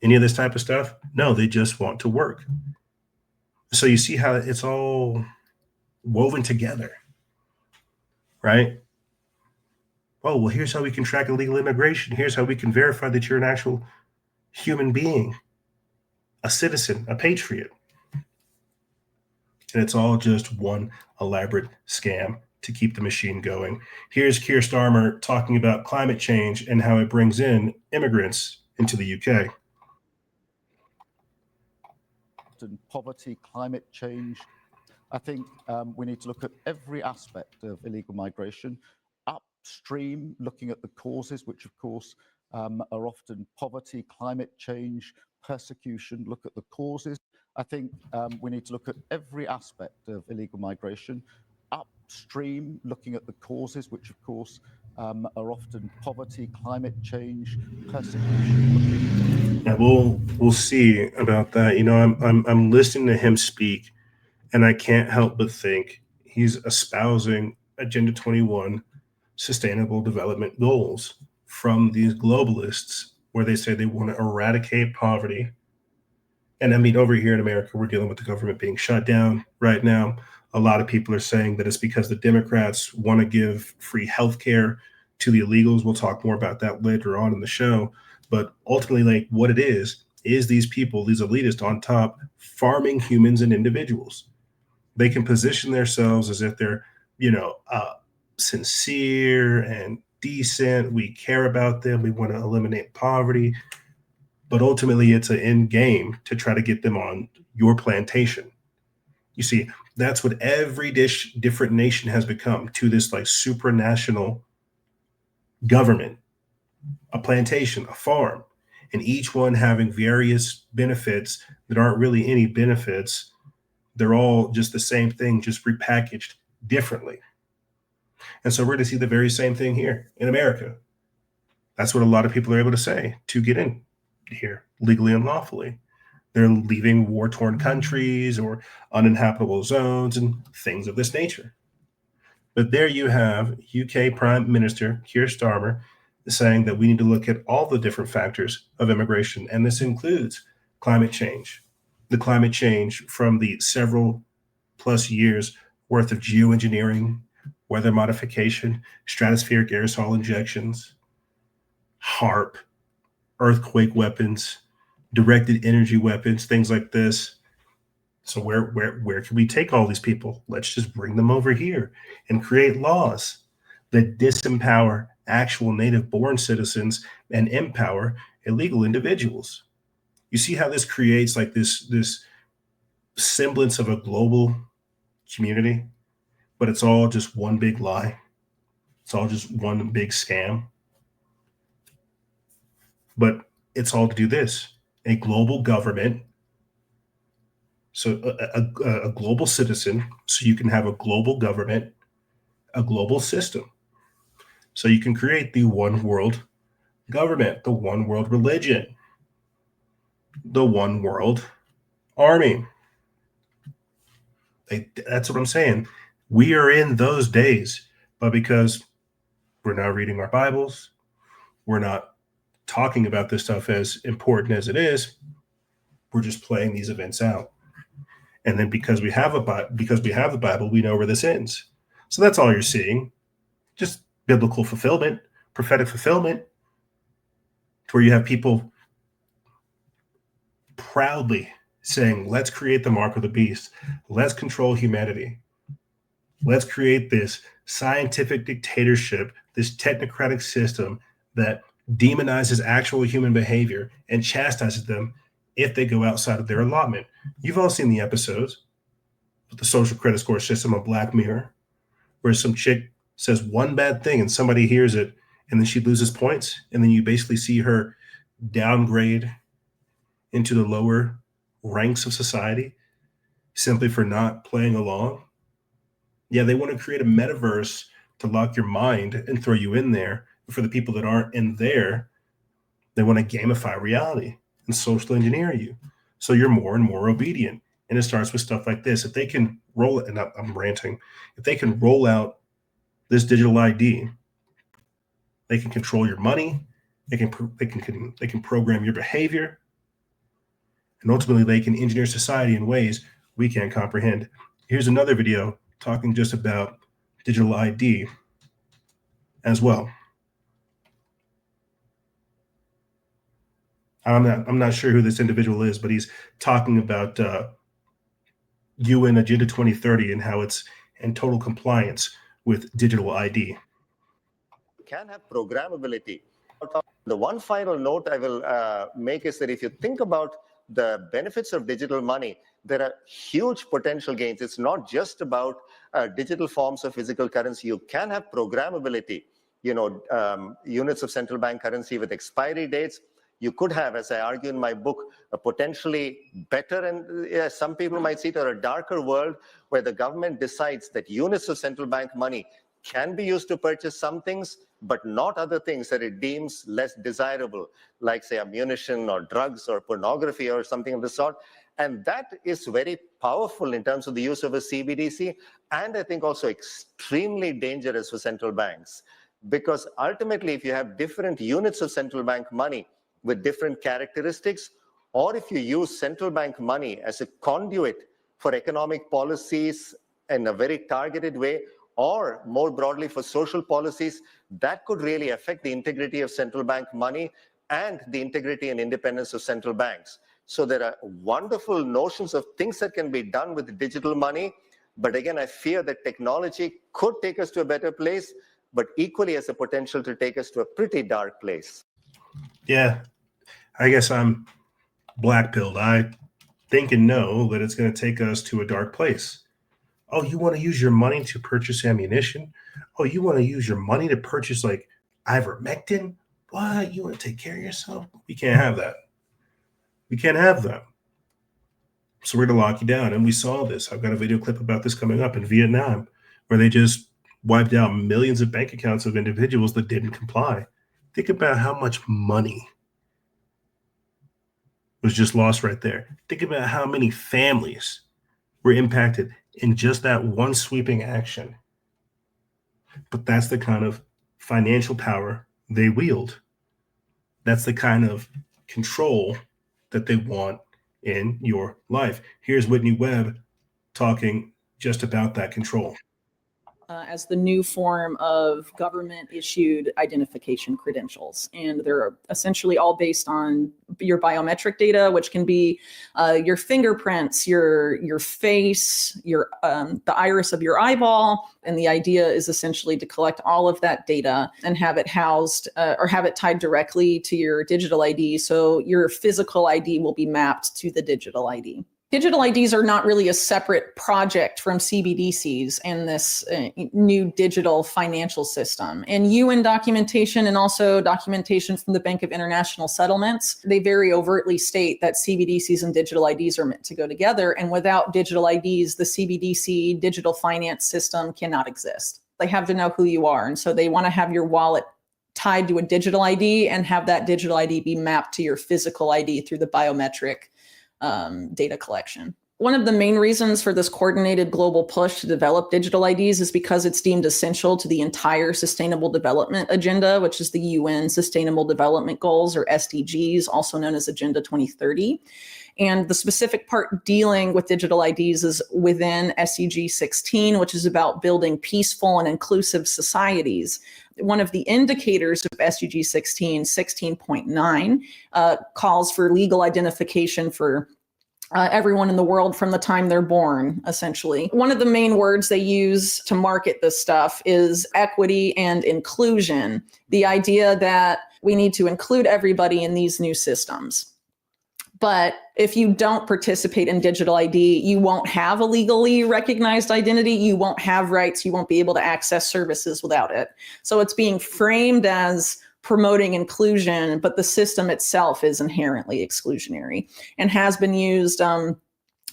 any of this type of stuff? No, they just want to work. So you see how it's all woven together, right? Oh, well, here's how we can track illegal immigration. Here's how we can verify that you're an actual human being, a citizen, a patriot. And it's all just one elaborate scam to keep the machine going. Here's Keir Starmer talking about climate change and how it brings in immigrants into the UK. And poverty, climate change. I think we need to look at every aspect of illegal migration, upstream, looking at the causes, which of course are often poverty, climate change, persecution, look at the causes. I think we need to look at every aspect of illegal migration, upstream, looking at the causes, which of course are often poverty, climate change, persecution. Yeah, we'll see about that. You know, I'm listening to him speak, and I can't help but think he's espousing Agenda 21 sustainable development goals from these globalists, where they say they want to eradicate poverty. And I mean, over here in America, we're dealing with the government being shut down right now. A lot of people are saying that it's because the Democrats want to give free health care to the illegals. We'll talk more about that later on in the show. But ultimately, like, what it is these people, these elitists on top, farming humans and individuals. They can position themselves as if they're, sincere and decent. We care about them. We want to eliminate poverty. But ultimately, it's an end game to try to get them on your plantation. You see, that's what every different nation has become, to this like supranational government, a plantation, a farm, and each one having various benefits that aren't really any benefits. They're all just the same thing, just repackaged differently. And so we're going to see the very same thing here in America. That's what a lot of people are able to say to get in here legally and lawfully. They're leaving war-torn countries or uninhabitable zones and things of this nature. But there you have UK Prime Minister Keir Starmer saying that we need to look at all the different factors of immigration, and this includes climate change. The climate change from the several plus years worth of geoengineering, weather modification, stratospheric aerosol injections, HARP, earthquake weapons, directed energy weapons, things like this. So where can we take all these people? Let's just bring them over here and create laws that disempower actual native-born citizens and empower illegal individuals. You see how this creates like this semblance of a global community, but it's all just one big lie. It's all just one big scam. But it's all to do this: a global government, so a global citizen, so you can have a global government, a global system. So you can create the one world government, the one world religion, the one world army. That's what I'm saying. We are in those days, but because we're not reading our Bibles, we're not talking about this stuff as important as it is, we're just playing these events out. And then because we have the Bible, we know where this ends. So that's all you're seeing. Just biblical fulfillment, prophetic fulfillment, to where you have people proudly saying, let's create the mark of the beast. Let's control humanity. Let's create this scientific dictatorship, this technocratic system that demonizes actual human behavior and chastises them if they go outside of their allotment. You've all seen the episodes of the social credit score system of Black Mirror, where some chick says one bad thing and somebody hears it, and then she loses points, and then you basically see her downgrade into the lower ranks of society simply for not playing along. Yeah, they want to create a metaverse to lock your mind and throw you in there. But for the people that aren't in there, they want to gamify reality and social engineer you, so you're more and more obedient. And it starts with stuff like this. If they can roll it, and I'm ranting, if they can roll out this digital ID, they can control your money. They can program your behavior, and ultimately they can engineer society in ways we can't comprehend. Here's another video talking just about digital ID as well. I'm not sure who this individual is, but he's talking about UN Agenda 2030 and how it's in total compliance with digital ID. Can have programmability. The one final note I will make is that if you think about the benefits of digital money, there are huge potential gains. It's not just about digital forms of physical currency. You can have programmability, units of central bank currency with expiry dates. You could have, as I argue in my book, a potentially better and some people might see it as a darker world where the government decides that units of central bank money can be used to purchase some things, but not other things that it deems less desirable, like say ammunition or drugs or pornography or something of the sort. And that is very powerful in terms of the use of a CBDC, and I think also extremely dangerous for central banks. Because ultimately, if you have different units of central bank money with different characteristics, or if you use central bank money as a conduit for economic policies in a very targeted way, or more broadly for social policies, that could really affect the integrity of central bank money and the integrity and independence of central banks. So there are wonderful notions of things that can be done with digital money. But again, I fear that technology could take us to a better place, but equally has the potential to take us to a pretty dark place. Yeah, I guess I'm black-pilled. I think and know that it's going to take us to a dark place. Oh, you want to use your money to purchase ammunition? Oh, you want to use your money to purchase like ivermectin? What? You want to take care of yourself? We can't have that. We can't have that. So we're going to lock you down. And we saw this. I've got a video clip about this coming up in Vietnam, where they just wiped out millions of bank accounts of individuals that didn't comply. Think about how much money was just lost right there. Think about how many families were impacted in just that one sweeping action. But that's the kind of financial power they wield. That's the kind of control that they want in your life. Here's Whitney Webb talking just about that control. As the new form of government-issued identification credentials. And they're essentially all based on your biometric data, which can be your fingerprints, your face, the iris of your eyeball. And the idea is essentially to collect all of that data and have it housed or have it tied directly to your digital ID. So your physical ID will be mapped to the digital ID. Digital IDs are not really a separate project from CBDCs and this new digital financial system. And UN documentation and also documentation from the Bank of International Settlements, they very overtly state that CBDCs and digital IDs are meant to go together. And without digital IDs, the CBDC digital finance system cannot exist. They have to know who you are. And so they want to have your wallet tied to a digital ID and have that digital ID be mapped to your physical ID through the biometric data collection. One of the main reasons for this coordinated global push to develop digital IDs is because it's deemed essential to the entire Sustainable Development Agenda, which is the UN Sustainable Development Goals, or SDGs, also known as Agenda 2030. And the specific part dealing with digital IDs is within SDG 16, which is about building peaceful and inclusive societies. One of the indicators of SDG 16, 16.9, calls for legal identification for everyone in the world from the time they're born, essentially. One of the main words they use to market this stuff is equity and inclusion. The idea that we need to include everybody in these new systems. But if you don't participate in digital ID, you won't have a legally recognized identity. You won't have rights. You won't be able to access services without it. So it's being framed as promoting inclusion, but the system itself is inherently exclusionary and has been used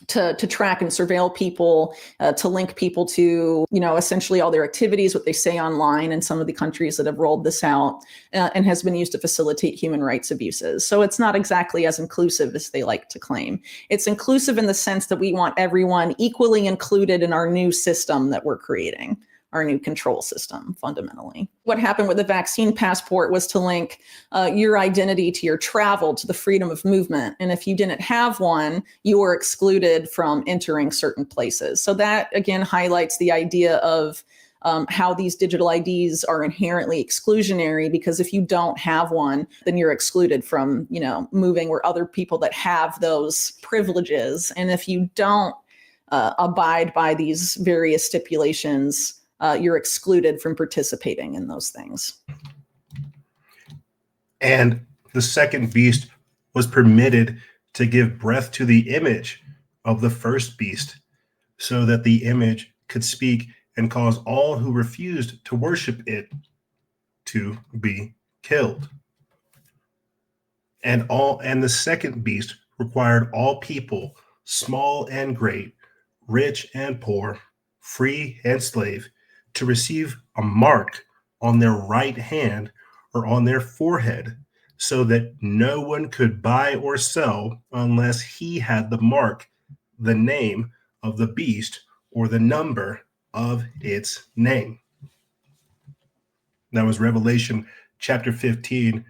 to track and surveil people, to link people to, essentially all their activities, what they say online in some of the countries that have rolled this out, and has been used to facilitate human rights abuses. So it's not exactly as inclusive as they like to claim. It's inclusive in the sense that we want everyone equally included in our new system that we're creating. our new control system, fundamentally. What happened with the vaccine passport was to link your identity to your travel, to the freedom of movement. And if you didn't have one, you were excluded from entering certain places. So that, again, highlights the idea of how these digital IDs are inherently exclusionary, because if you don't have one, then you're excluded from, moving where other people that have those privileges. And if you don't abide by these various stipulations, you're excluded from participating in those things. And the second beast was permitted to give breath to the image of the first beast, so that the image could speak and cause all who refused to worship it to be killed. And the second beast required all people, small and great, rich and poor, free and slave, to receive a mark on their right hand or on their forehead, so that no one could buy or sell unless he had the mark, the name of the beast, or the number of its name. That was Revelation chapter 13,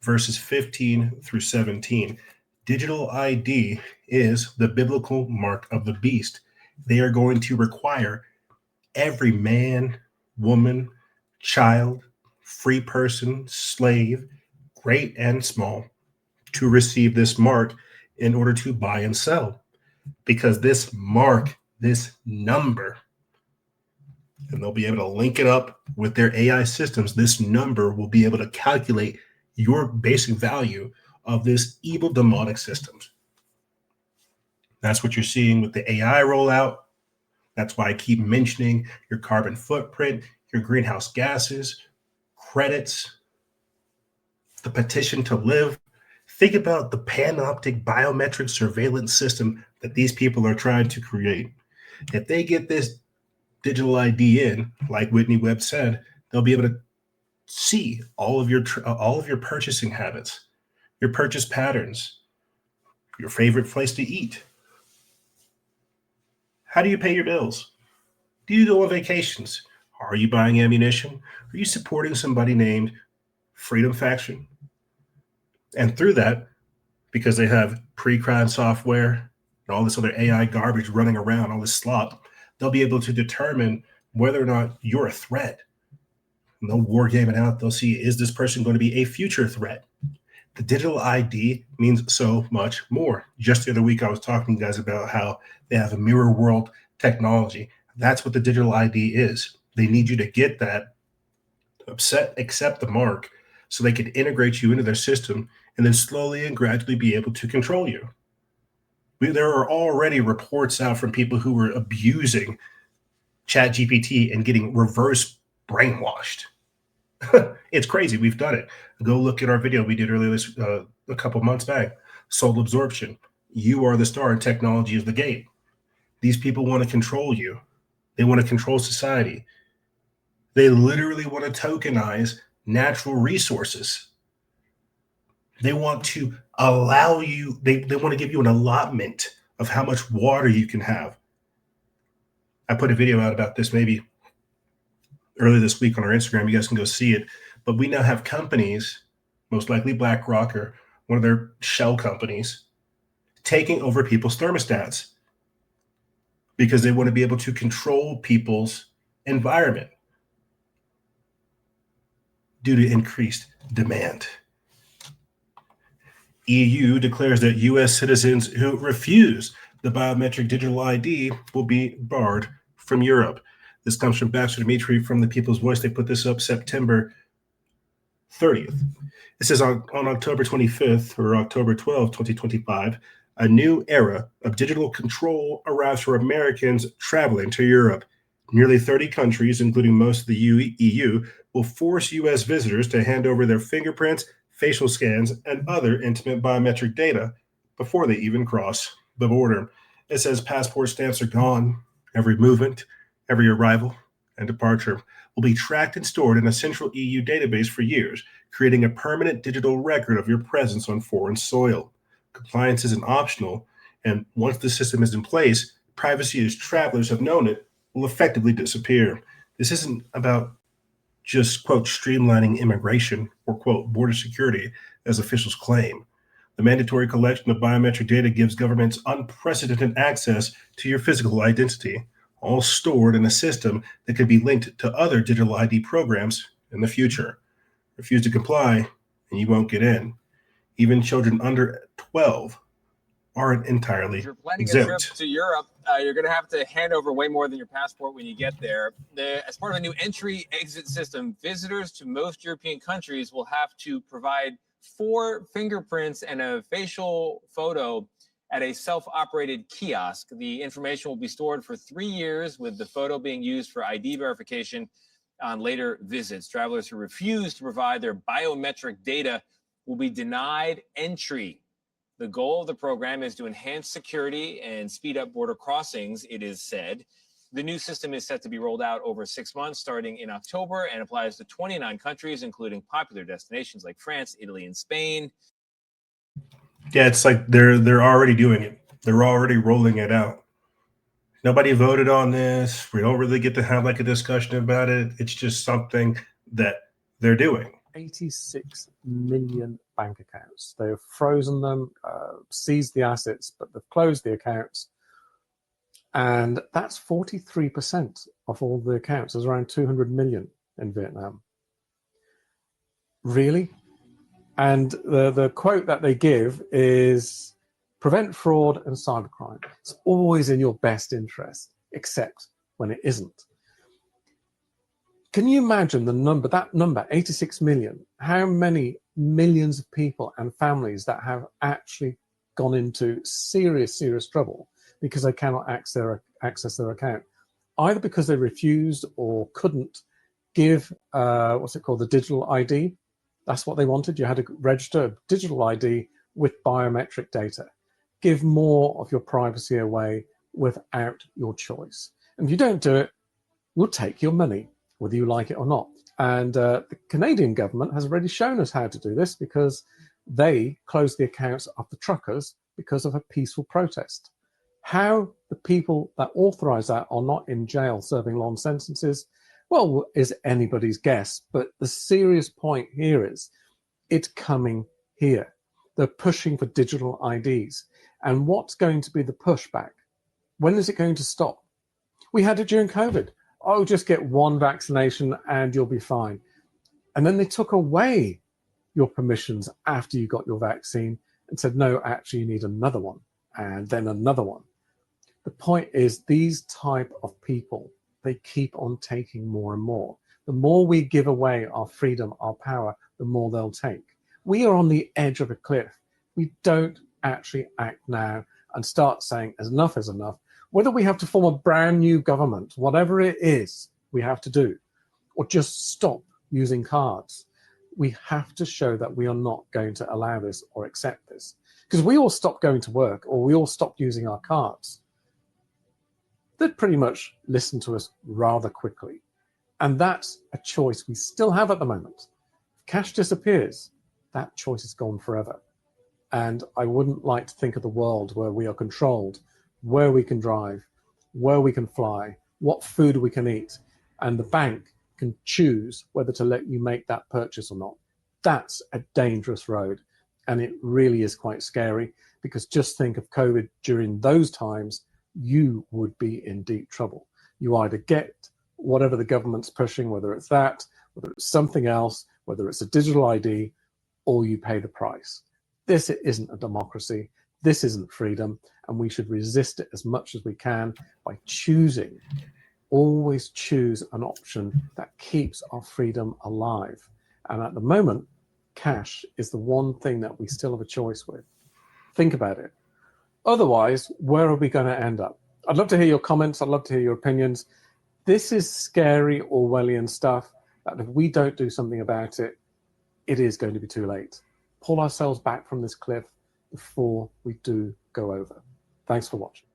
verses 15 through 17. Digital ID is the biblical mark of the beast. They are going to require every man, woman, child, free person, slave, great and small, to receive this mark in order to buy and sell. Because this mark, this number, and they'll be able to link it up with their AI systems, this number will be able to calculate your basic value of this evil demonic systems. That's what you're seeing with the AI rollout. That's why I keep mentioning your carbon footprint, your greenhouse gases, credits, the petition to live. Think about the panoptic biometric surveillance system that these people are trying to create. If they get this digital ID in, like Whitney Webb said, they'll be able to see all of your purchasing habits, your purchase patterns, your favorite place to eat. How do you pay your bills? Do you go on vacations? Are you buying ammunition? Are you supporting somebody named Freedom Faction? And through that, because they have pre-crime software and all this other AI garbage running around, all this slop, they'll be able to determine whether or not you're a threat. And they'll war game it out. They'll see, is this person going to be a future threat? The digital ID means so much more. Just the other week, I was talking to you guys about how they have a mirror world technology. That's what the digital ID is. They need you to get that, accept the mark, so they can integrate you into their system and then slowly and gradually be able to control you. There are already reports out from people who were abusing ChatGPT and getting reverse brainwashed. It's crazy. We've done it. Go look at our video we did earlier a couple months back. Soul absorption. You are the star and technology is the gate. These people want to control you. They want to control society. They literally want to tokenize natural resources. They want to allow you, they want to give you an allotment of how much water you can have. I put a video out about this maybe earlier this week on our Instagram. You guys can go see it. But we now have companies, most likely BlackRock or one of their shell companies, taking over people's thermostats because they want to be able to control people's environment due to increased demand. EU declares that U.S. citizens who refuse the biometric digital ID will be barred from Europe. This comes from Bachelor Dimitri from the People's Voice. They put this up September 30th. It says on October 25th or October 12th, 2025, a new era of digital control arrives for Americans traveling to Europe. Nearly 30 countries, including most of the EU, will force U.S. visitors to hand over their fingerprints, facial scans, and other intimate biometric data before they even cross the border. It says passport stamps are gone. Every movement, every arrival, and departure will be tracked and stored in a central EU database for years, creating a permanent digital record of your presence on foreign soil. Compliance isn't optional, and once the system is in place, privacy as travelers have known it will effectively disappear. This isn't about just, quote, streamlining immigration or, quote, border security, as officials claim. The mandatory collection of biometric data gives governments unprecedented access to your physical identity, all stored in a system that could be linked to other digital ID programs in the future. Refuse to comply, and you won't get in. Even children under 12 aren't entirely If you're planning exempt. a trip to Europe, you're going to have to hand over way more than your passport when you get there. As part of a new entry-exit system, visitors to most European countries will have to provide 4 fingerprints and a facial photo at a self-operated kiosk. The information will be stored for 3 years, with the photo being used for ID verification on later visits. Travelers who refuse to provide their biometric data will be denied entry. The goal of the program is to enhance security and speed up border crossings, it is said. The new system is set to be rolled out over 6 months, starting in October, and applies to 29 countries, including popular destinations like France, Italy, and Spain. Yeah, it's like they're already doing it. They're already rolling it out. Nobody voted on this. We don't really get to have like a discussion about it. It's just something that they're doing. 86 million bank accounts. They've frozen them, seized the assets, but they've closed the accounts. And that's 43% of all the accounts. There's around 200 million in Vietnam. Really? And the quote that they give is, prevent fraud and cybercrime. It's always in your best interest, except when it isn't. Can you imagine that number, 86 million, how many millions of people and families that have actually gone into serious, serious trouble because they cannot access their account, either because they refused or couldn't give, the digital ID. That's what they wanted. You had to register a digital ID with biometric data. Give more of your privacy away without your choice. And if you don't do it, we'll take your money, whether you like it or not. And the Canadian government has already shown us how to do this, because they closed the accounts of the truckers because of a peaceful protest. How the people that authorize that are not in jail serving long sentences, well, is anybody's guess. But the serious point here is it's coming here. They're pushing for digital IDs. And what's going to be the pushback? When is it going to stop? We had it during COVID. Oh, just get one vaccination and you'll be fine. And then they took away your permissions after you got your vaccine and said, no, actually you need another one, and then another one. The point is, these type of people, they keep on taking more and more. The more we give away our freedom, our power, the more they'll take. We are on the edge of a cliff. We don't actually act now and start saying enough is enough. Whether we have to form a brand new government, whatever it is we have to do, or just stop using cards, we have to show that we are not going to allow this or accept this. Because we all stopped going to work, or we all stopped using our cards, they'd pretty much listen to us rather quickly. And that's a choice we still have at the moment. If cash disappears, that choice is gone forever. And I wouldn't like to think of the world where we are controlled, where we can drive, where we can fly, what food we can eat, and the bank can choose whether to let you make that purchase or not. That's a dangerous road. And it really is quite scary, because just think of COVID during those times, you would be in deep trouble. You either get whatever the government's pushing, whether it's that, whether it's something else, whether it's a digital ID, or you pay the price. This isn't a democracy. This isn't freedom, and we should resist it as much as we can by choosing. Always choose an option that keeps our freedom alive. And at the moment, cash is the one thing that we still have a choice with. Think about it. Otherwise, where are we going to end up? I'd love to hear your comments. I'd love to hear your opinions. This is scary Orwellian stuff that if we don't do something about it, it is going to be too late. Pull ourselves back from this cliff before we do go over. Thanks for watching.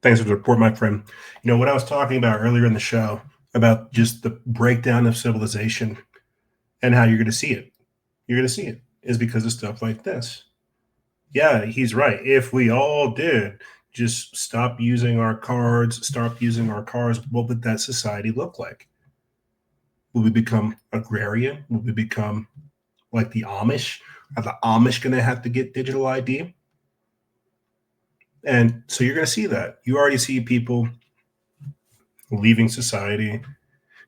Thanks for the report, my friend. You know, what I was talking about earlier in the show about just the breakdown of civilization and how you're going to see it. You're going to see it is because of stuff like this. Yeah, he's right. If we all did just stop using our cards, stop using our cars, what would that society look like? Will we become agrarian? Will we become like the Amish? Are the Amish going to have to get digital ID? And so you're going to see that. You already see people leaving society,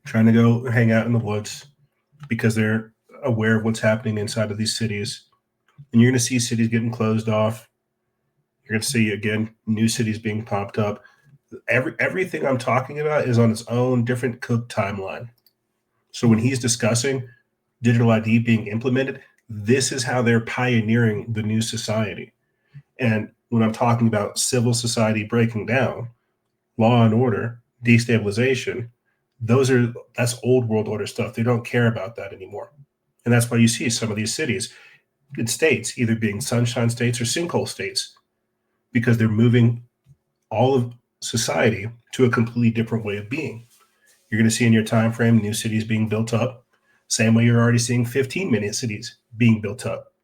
trying to go hang out in the woods because they're aware of what's happening inside of these cities. And you're going to see cities getting closed off. You're going to see, again, new cities being popped up. Everything I'm talking about is on its own different cooked timeline. So when he's discussing digital ID being implemented, this is how they're pioneering the new society. And when I'm talking about civil society breaking down, law and order, destabilization, that's old world order stuff. They don't care about that anymore. And that's why you see some of these cities in states either being sunshine states or sinkhole states, because they're moving all of society to a completely different way of being. You're going to see in your time frame new cities being built up, same way you're already seeing 15-minute cities being built up,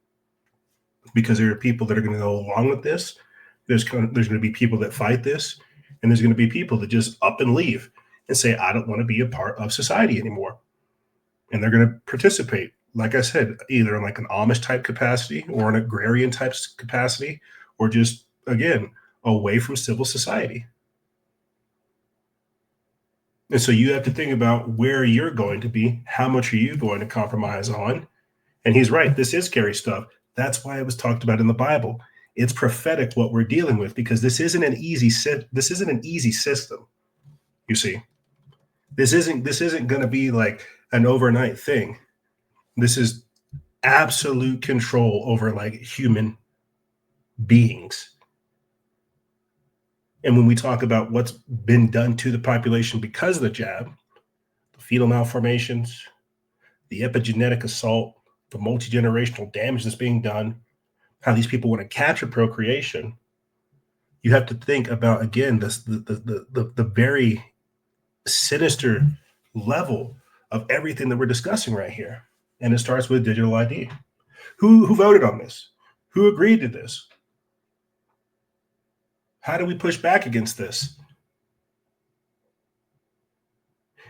because there are people that are going to go along with this. There's going to be people that fight this, and there's going to be people that just up and leave and say, I don't want to be a part of society anymore. And they're going to participate, like I said, either in like an Amish type capacity or an agrarian type capacity, or just, again, away from civil society. And so you have to think about where you're going to be. How much are you going to compromise on? And he's right. This is scary stuff. That's why it was talked about in the Bible. It's prophetic what we're dealing with, because this isn't an easy system. You see, this isn't going to be like an overnight thing. This is absolute control over like human beings. And when we talk about what's been done to the population because of the jab, the fetal malformations, the epigenetic assault, the multi-generational damage that's being done, how these people want to capture procreation, you have to think about, again, the very sinister level of everything that we're discussing right here. And it starts with digital ID. Who voted on this? Who agreed to this? How do we push back against this?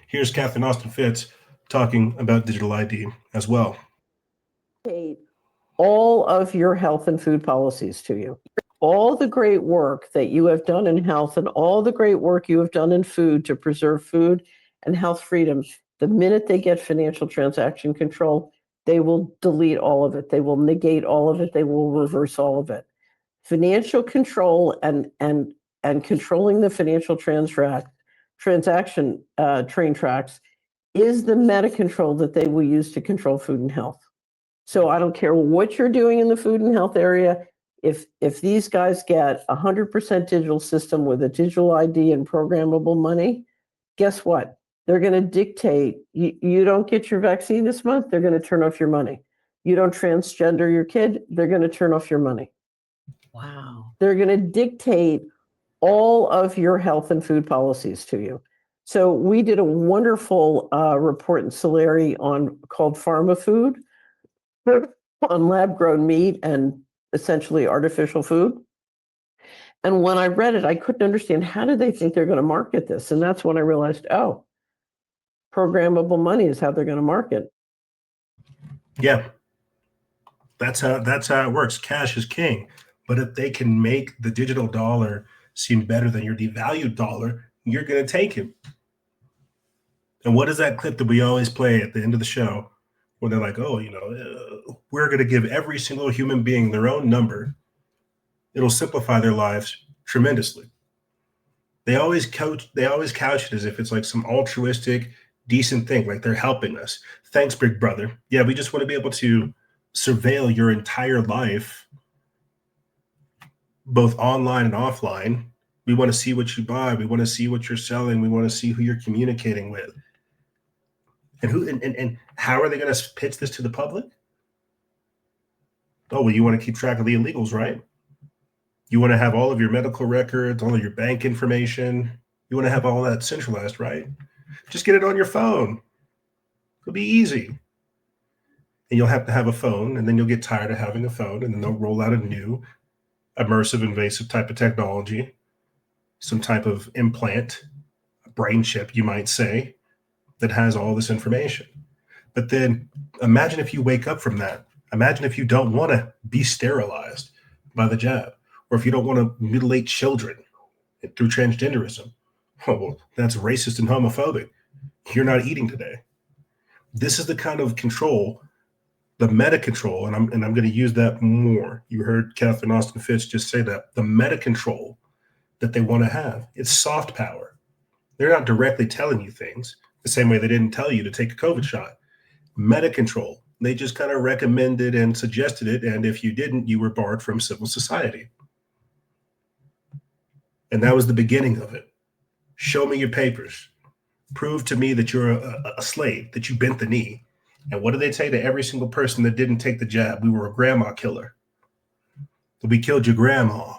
Here's Catherine Austin Fitz talking about digital ID as well. All of your health and food policies to you. All the great work that you have done in health and all the great work you have done in food to preserve food and health freedom, the minute they get financial transaction control, they will delete all of it. They will negate all of it. They will reverse all of it. Financial control and controlling the financial transaction train tracks is the meta control that they will use to control food and health. So I don't care what you're doing in the food and health area. If these guys get 100% digital system with a digital ID and programmable money, guess what? They're going to dictate, you don't get your vaccine this month, they're going to turn off your money. You don't transgender your kid, they're going to turn off your money. Wow. They're going to dictate all of your health and food policies to you. So we did a wonderful report in Solari called Pharma Food on lab-grown meat and essentially artificial food. And when I read it, I couldn't understand, how did they think they're going to market this? And that's when I realized, oh, programmable money is how they're going to market. Yeah, that's how it works. Cash is king. But if they can make the digital dollar seem better than your devalued dollar, you're going to take him. And what is that clip that we always play at the end of the show where they're like, oh, we're going to give every single human being their own number. It'll simplify their lives tremendously. They always couch it as if it's like some altruistic, decent thing, like they're helping us. Thanks, big brother. Yeah, we just want to be able to surveil your entire life, both online and offline. We want to see what you buy. We want to see what you're selling. We want to see who you're communicating with. And how are they going to pitch this to the public? Oh, well, you want to keep track of the illegals, right? You want to have all of your medical records, all of your bank information. You want to have all that centralized, right? Just get it on your phone. It'll be easy. And you'll have to have a phone, and then you'll get tired of having a phone, and then they'll roll out a new immersive, invasive type of technology some type of implant, a brain chip, you might say, that has all this information. But then imagine if you wake up from that. Imagine if you don't want to be sterilized by the jab, or if you don't want to mutilate children through transgenderism. Oh, well, that's racist and homophobic. You're not eating today. This is the kind of control, the meta control, and I'm going to use that more. You heard Catherine Austin Fitch just say that, the meta control that they want to have. It's soft power. They're not directly telling you things the same way they didn't tell you to take a COVID shot. Meta control. They just kind of recommended and suggested it, and if you didn't, you were barred from civil society. And that was the beginning of it. Show me your papers. Prove to me that you're a slave, that you bent the knee. And what do they say to every single person that didn't take the jab? We were a grandma killer. We killed your grandma.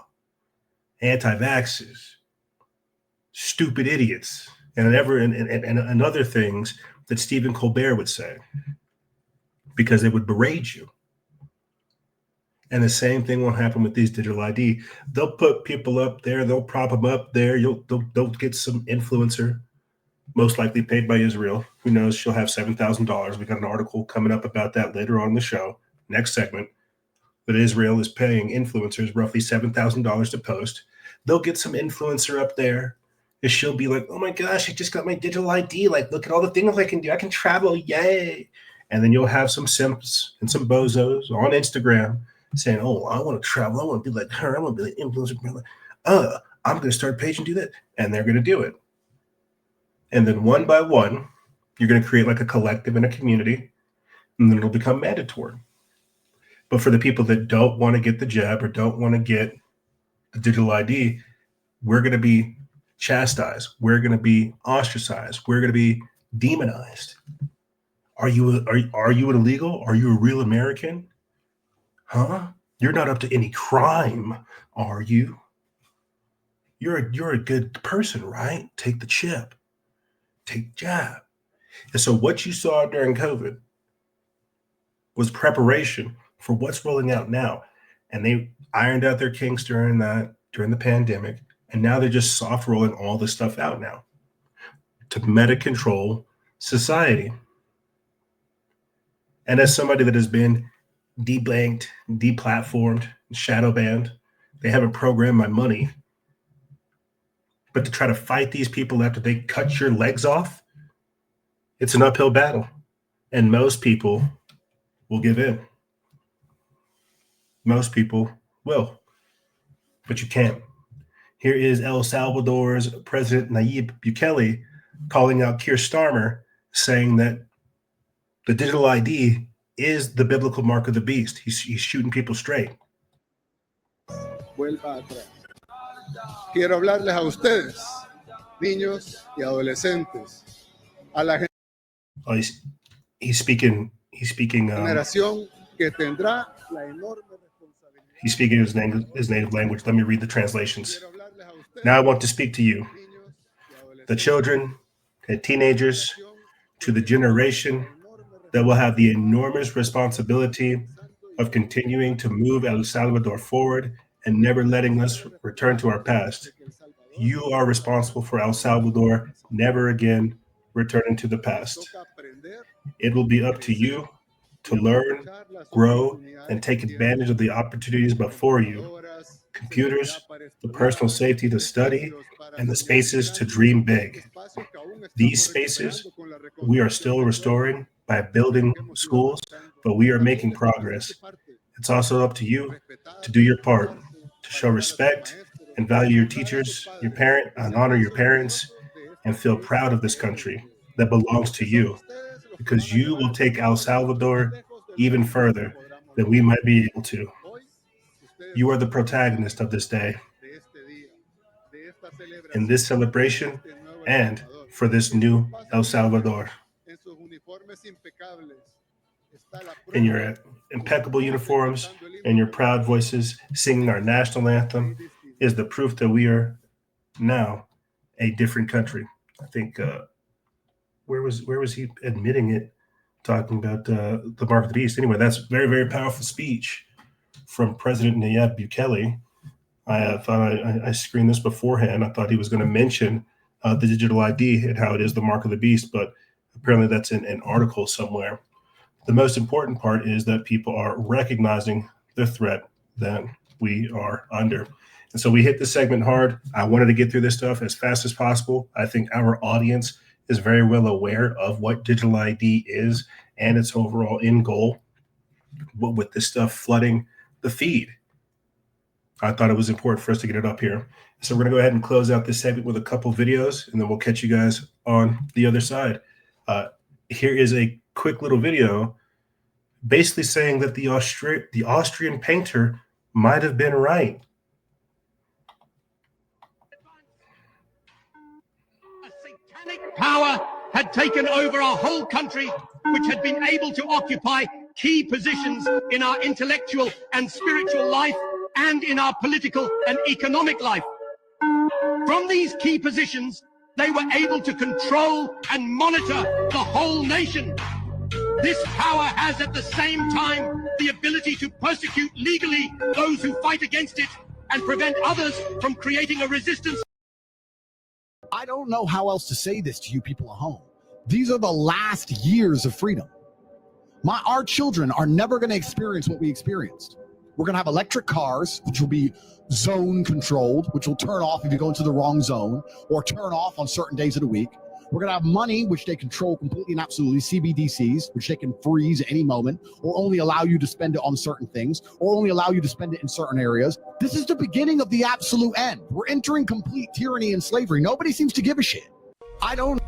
Anti-vaxxers. Stupid idiots. And other things that Stephen Colbert would say, because they would berate you. And the same thing will happen with these digital ID. They'll put people up there. They'll prop them up there. They'll get some influencer, most likely paid by Israel. Who knows? She'll have $7,000. We got an article coming up about that later on in the show, next segment, that Israel is paying influencers roughly $7,000 to post. They'll get some influencer up there. And she'll be like, oh my gosh, I just got my digital ID. Like, look at all the things I can do. I can travel. Yay. And then you'll have some simps and some bozos on Instagram saying, oh, I want to travel. I want to be like her. I want to be like influencer. I'm going to start a page and do that. And they're going to do it. And then one by one, you're going to create like a collective and a community, and then it'll become mandatory. But for the people that don't want to get the jab or don't want to get the digital ID, we're going to be chastised. We're going to be ostracized. We're going to be demonized. Are you an illegal? Are you a real American? Huh? You're not up to any crime, are you? You're a good person, right? Take the chip. Take the jab. And so what you saw during COVID was preparation for what's rolling out now. And they ironed out their kinks during the pandemic. And now they're just soft rolling all this stuff out now to meta control society. And as somebody that has been debanked, deplatformed, shadow banned, they haven't programmed my money. But to try to fight these people after they cut your legs off, it's an uphill battle. And most people will give in. Most people will. But you can't. Here is El Salvador's President Nayib Bukele calling out Keir Starmer, saying that the digital ID is the biblical mark of the beast. He's shooting people straight. Vuelva atrás. Quiero hablarles a ustedes, niños y adolescentes, a la he's speaking generación que tendrá la enorme responsabilidad. He's speaking his native language. Let me read the translations. Now I want to speak to you, the children and teenagers, to the generation that will have the enormous responsibility of continuing to move El Salvador forward and never letting us return to our past. You are responsible for El Salvador never again returning to the past. It will be up to you to learn, grow, and take advantage of the opportunities before you. Computers, the personal safety to study, and the spaces to dream big. These spaces we are still restoring by building schools, but we are making progress. It's also up to you to do your part, to show respect and value your teachers, your parent, and honor your parents, and feel proud of this country that belongs to you, because you will take El Salvador even further than we might be able to. You are the protagonist of this day, in this celebration, and for this new El Salvador. In your impeccable uniforms and your proud voices singing our national anthem is the proof that we are now a different country. I think where was he admitting it, talking about the mark of the beast? Anyway, that's very, very powerful speech from President Nayib Bukele. I thought I screened this beforehand. I thought he was going to mention the digital ID and how it is the mark of the beast, but apparently that's in an article somewhere. The most important part is that people are recognizing the threat that we are under. And so we hit this segment hard. I wanted to get through this stuff as fast as possible. I think our audience is very well aware of what digital ID is and its overall end goal. But with this stuff flooding the feed, I thought it was important for us to get it up here. So we're going to go ahead and close out this segment with a couple videos, and then we'll catch you guys on the other side. Here is a quick little video basically saying that the Austrian painter might have been right. A satanic power had taken over our whole country, which had been able to occupy key positions in our intellectual and spiritual life and in our political and economic life. From these key positions, they were able to control and monitor the whole nation. This power has at the same time the ability to persecute legally those who fight against it and prevent others from creating a resistance. I don't know how else to say this to you people at home. These are the last years of freedom. Our children are never going to experience what we experienced. We're going to have electric cars, which will be zone controlled, which will turn off if you go into the wrong zone or turn off on certain days of the week. We're going to have money, which they control completely and absolutely, CBDCs, which they can freeze at any moment or only allow you to spend it on certain things or only allow you to spend it in certain areas. This is the beginning of the absolute end. We're entering complete tyranny and slavery. Nobody seems to give a shit. I don't.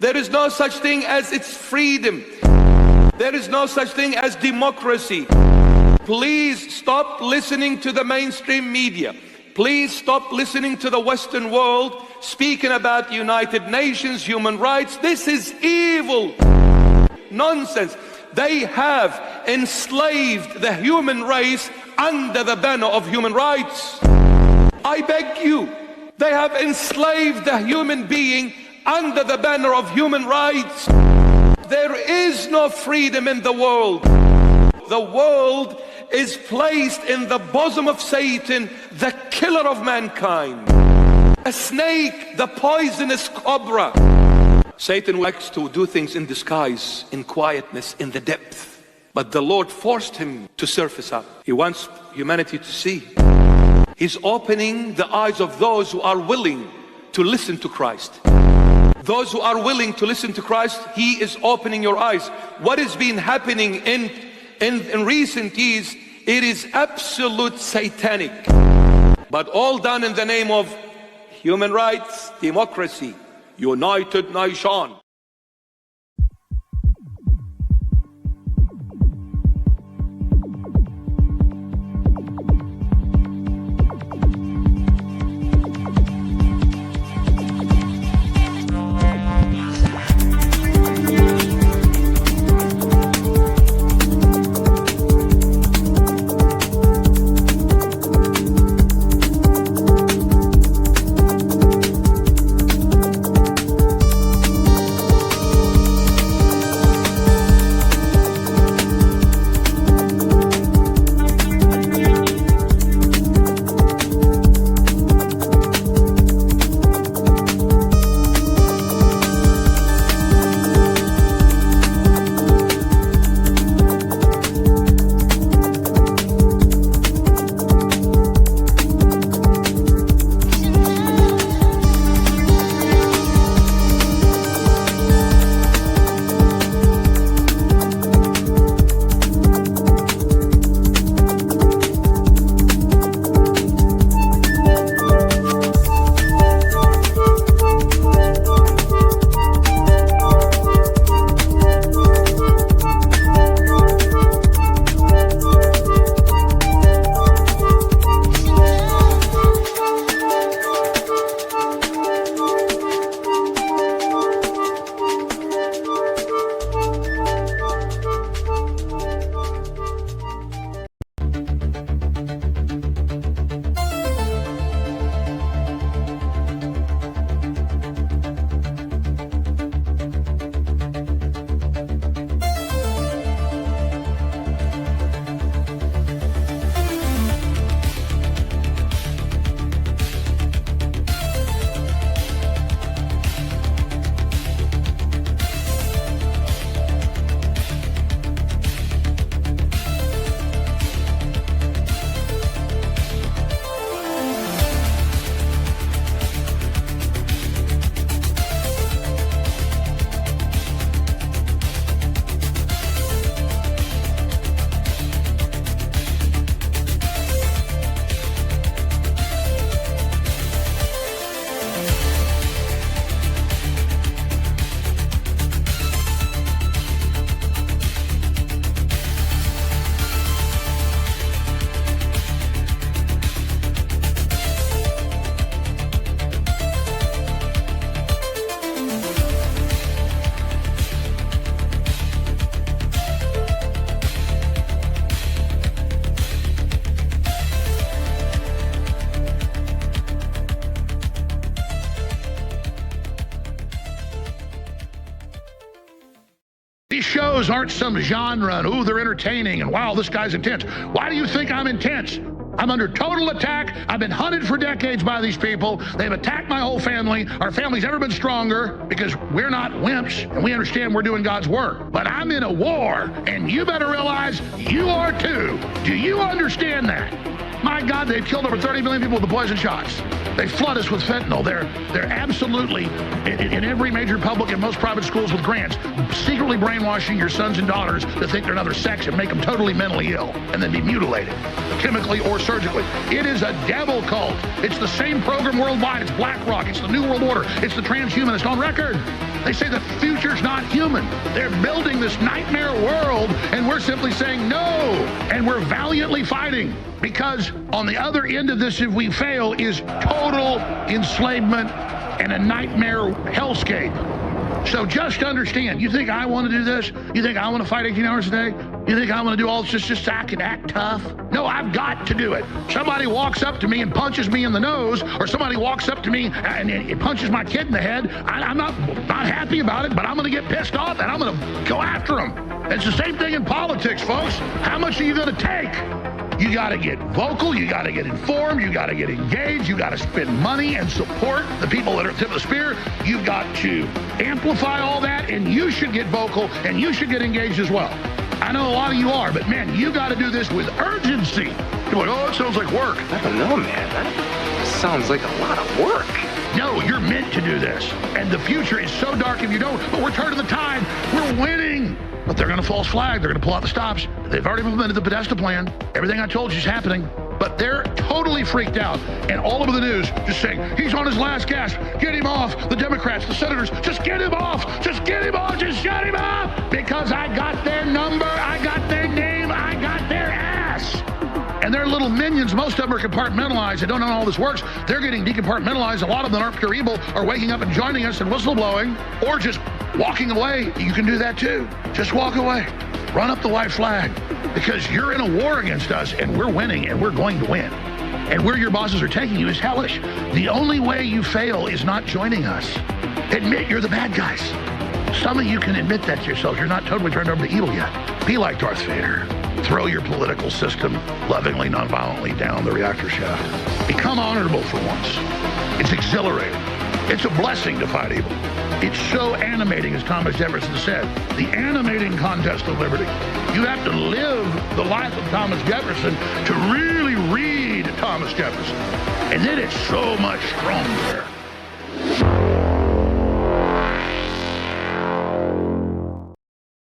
There is no such thing as its freedom. There is no such thing as democracy. Please stop listening to the mainstream media. Please stop listening to the Western world speaking about United Nations, human rights. This is evil. Nonsense. They have enslaved the human race under the banner of human rights. I beg you, they have enslaved the human being under the banner of human rights. There is no freedom in the world. The world is placed in the bosom of Satan, the killer of mankind. A snake, the poisonous cobra. Satan likes to do things in disguise, in quietness, in the depth. But the Lord forced him to surface up. He wants humanity to see. He's opening the eyes of those who are willing to listen to Christ. Those who are willing to listen to Christ, He is opening your eyes. What has been happening in recent years, it is absolute satanic. But all done in the name of human rights, democracy, United Nation. These shows aren't some genre and, ooh, they're entertaining and wow, this guy's intense. Why do you think I'm intense? I'm under total attack. I've been hunted for decades by these people. They've attacked my whole family. Our family's never been stronger because we're not wimps and we understand we're doing God's work. But I'm in a war, and you better realize you are too. Do you understand that? My God, they've killed over 30 million people with the poison shots. They flood us with fentanyl. They're absolutely, in every major public and most private schools with grants, secretly brainwashing your sons and daughters to think they're another sex and make them totally mentally ill and then be mutilated, chemically or surgically. It is a devil cult. It's the same program worldwide. It's BlackRock. It's the New World Order. It's the transhumanist on record. They say the future's not human. They're building this nightmare world, and we're simply saying no. And we're valiantly fighting, because on the other end of this, if we fail, is total enslavement and a nightmare hellscape. So just understand, you think I want to do this? You think I want to fight 18 hours a day? You think I want to do all this just so I can act tough? No, I've got to do it. Somebody walks up to me and punches me in the nose, or somebody walks up to me and it punches my kid in the head. I'm not happy about it, but I'm going to get pissed off and I'm going to go after them. It's the same thing in politics, folks. How much are you going to take? You got to get vocal, you got to get informed, you got to get engaged, you got to spend money and support the people that are at the tip of the spear. You've got to amplify all that, and you should get vocal and you should get engaged as well. I know a lot of you are, but man, you got to do this with urgency. You're like, oh, it sounds like work. I don't know, man. That sounds like a lot of work. No, you're meant to do this. And the future is so dark if you don't, but we're turning the tide. We're winning. But they're going to false flag. They're going to pull out the stops. They've already implemented the Podesta plan. Everything I told you is happening. But they're totally freaked out. And all over the news just saying, he's on his last gasp. Get him off. The Democrats, the senators, just get him off. Just get him off. Just shut him off. Because I got their number. I got their name. I got their ass. And their little minions, most of them are compartmentalized. They don't know how all this works. They're getting decompartmentalized. A lot of them aren't pure evil, are waking up and joining us and whistleblowing, or just walking away. You can do that too. Just walk away. Run up the white flag, because you're in a war against us, and we're winning, and we're going to win. And where your bosses are taking you is hellish. The only way you fail is not joining us. Admit you're the bad guys. Some of you can admit that to yourself. You're not totally turned over to evil yet. Be like Darth Vader. Throw your political system lovingly, nonviolently down the reactor shaft. Become honorable for once. It's exhilarating. It's a blessing to fight evil. It's so animating, as Thomas Jefferson said, the animating contest of liberty. You have to live the life of Thomas Jefferson to really read Thomas Jefferson. And then it's so much stronger.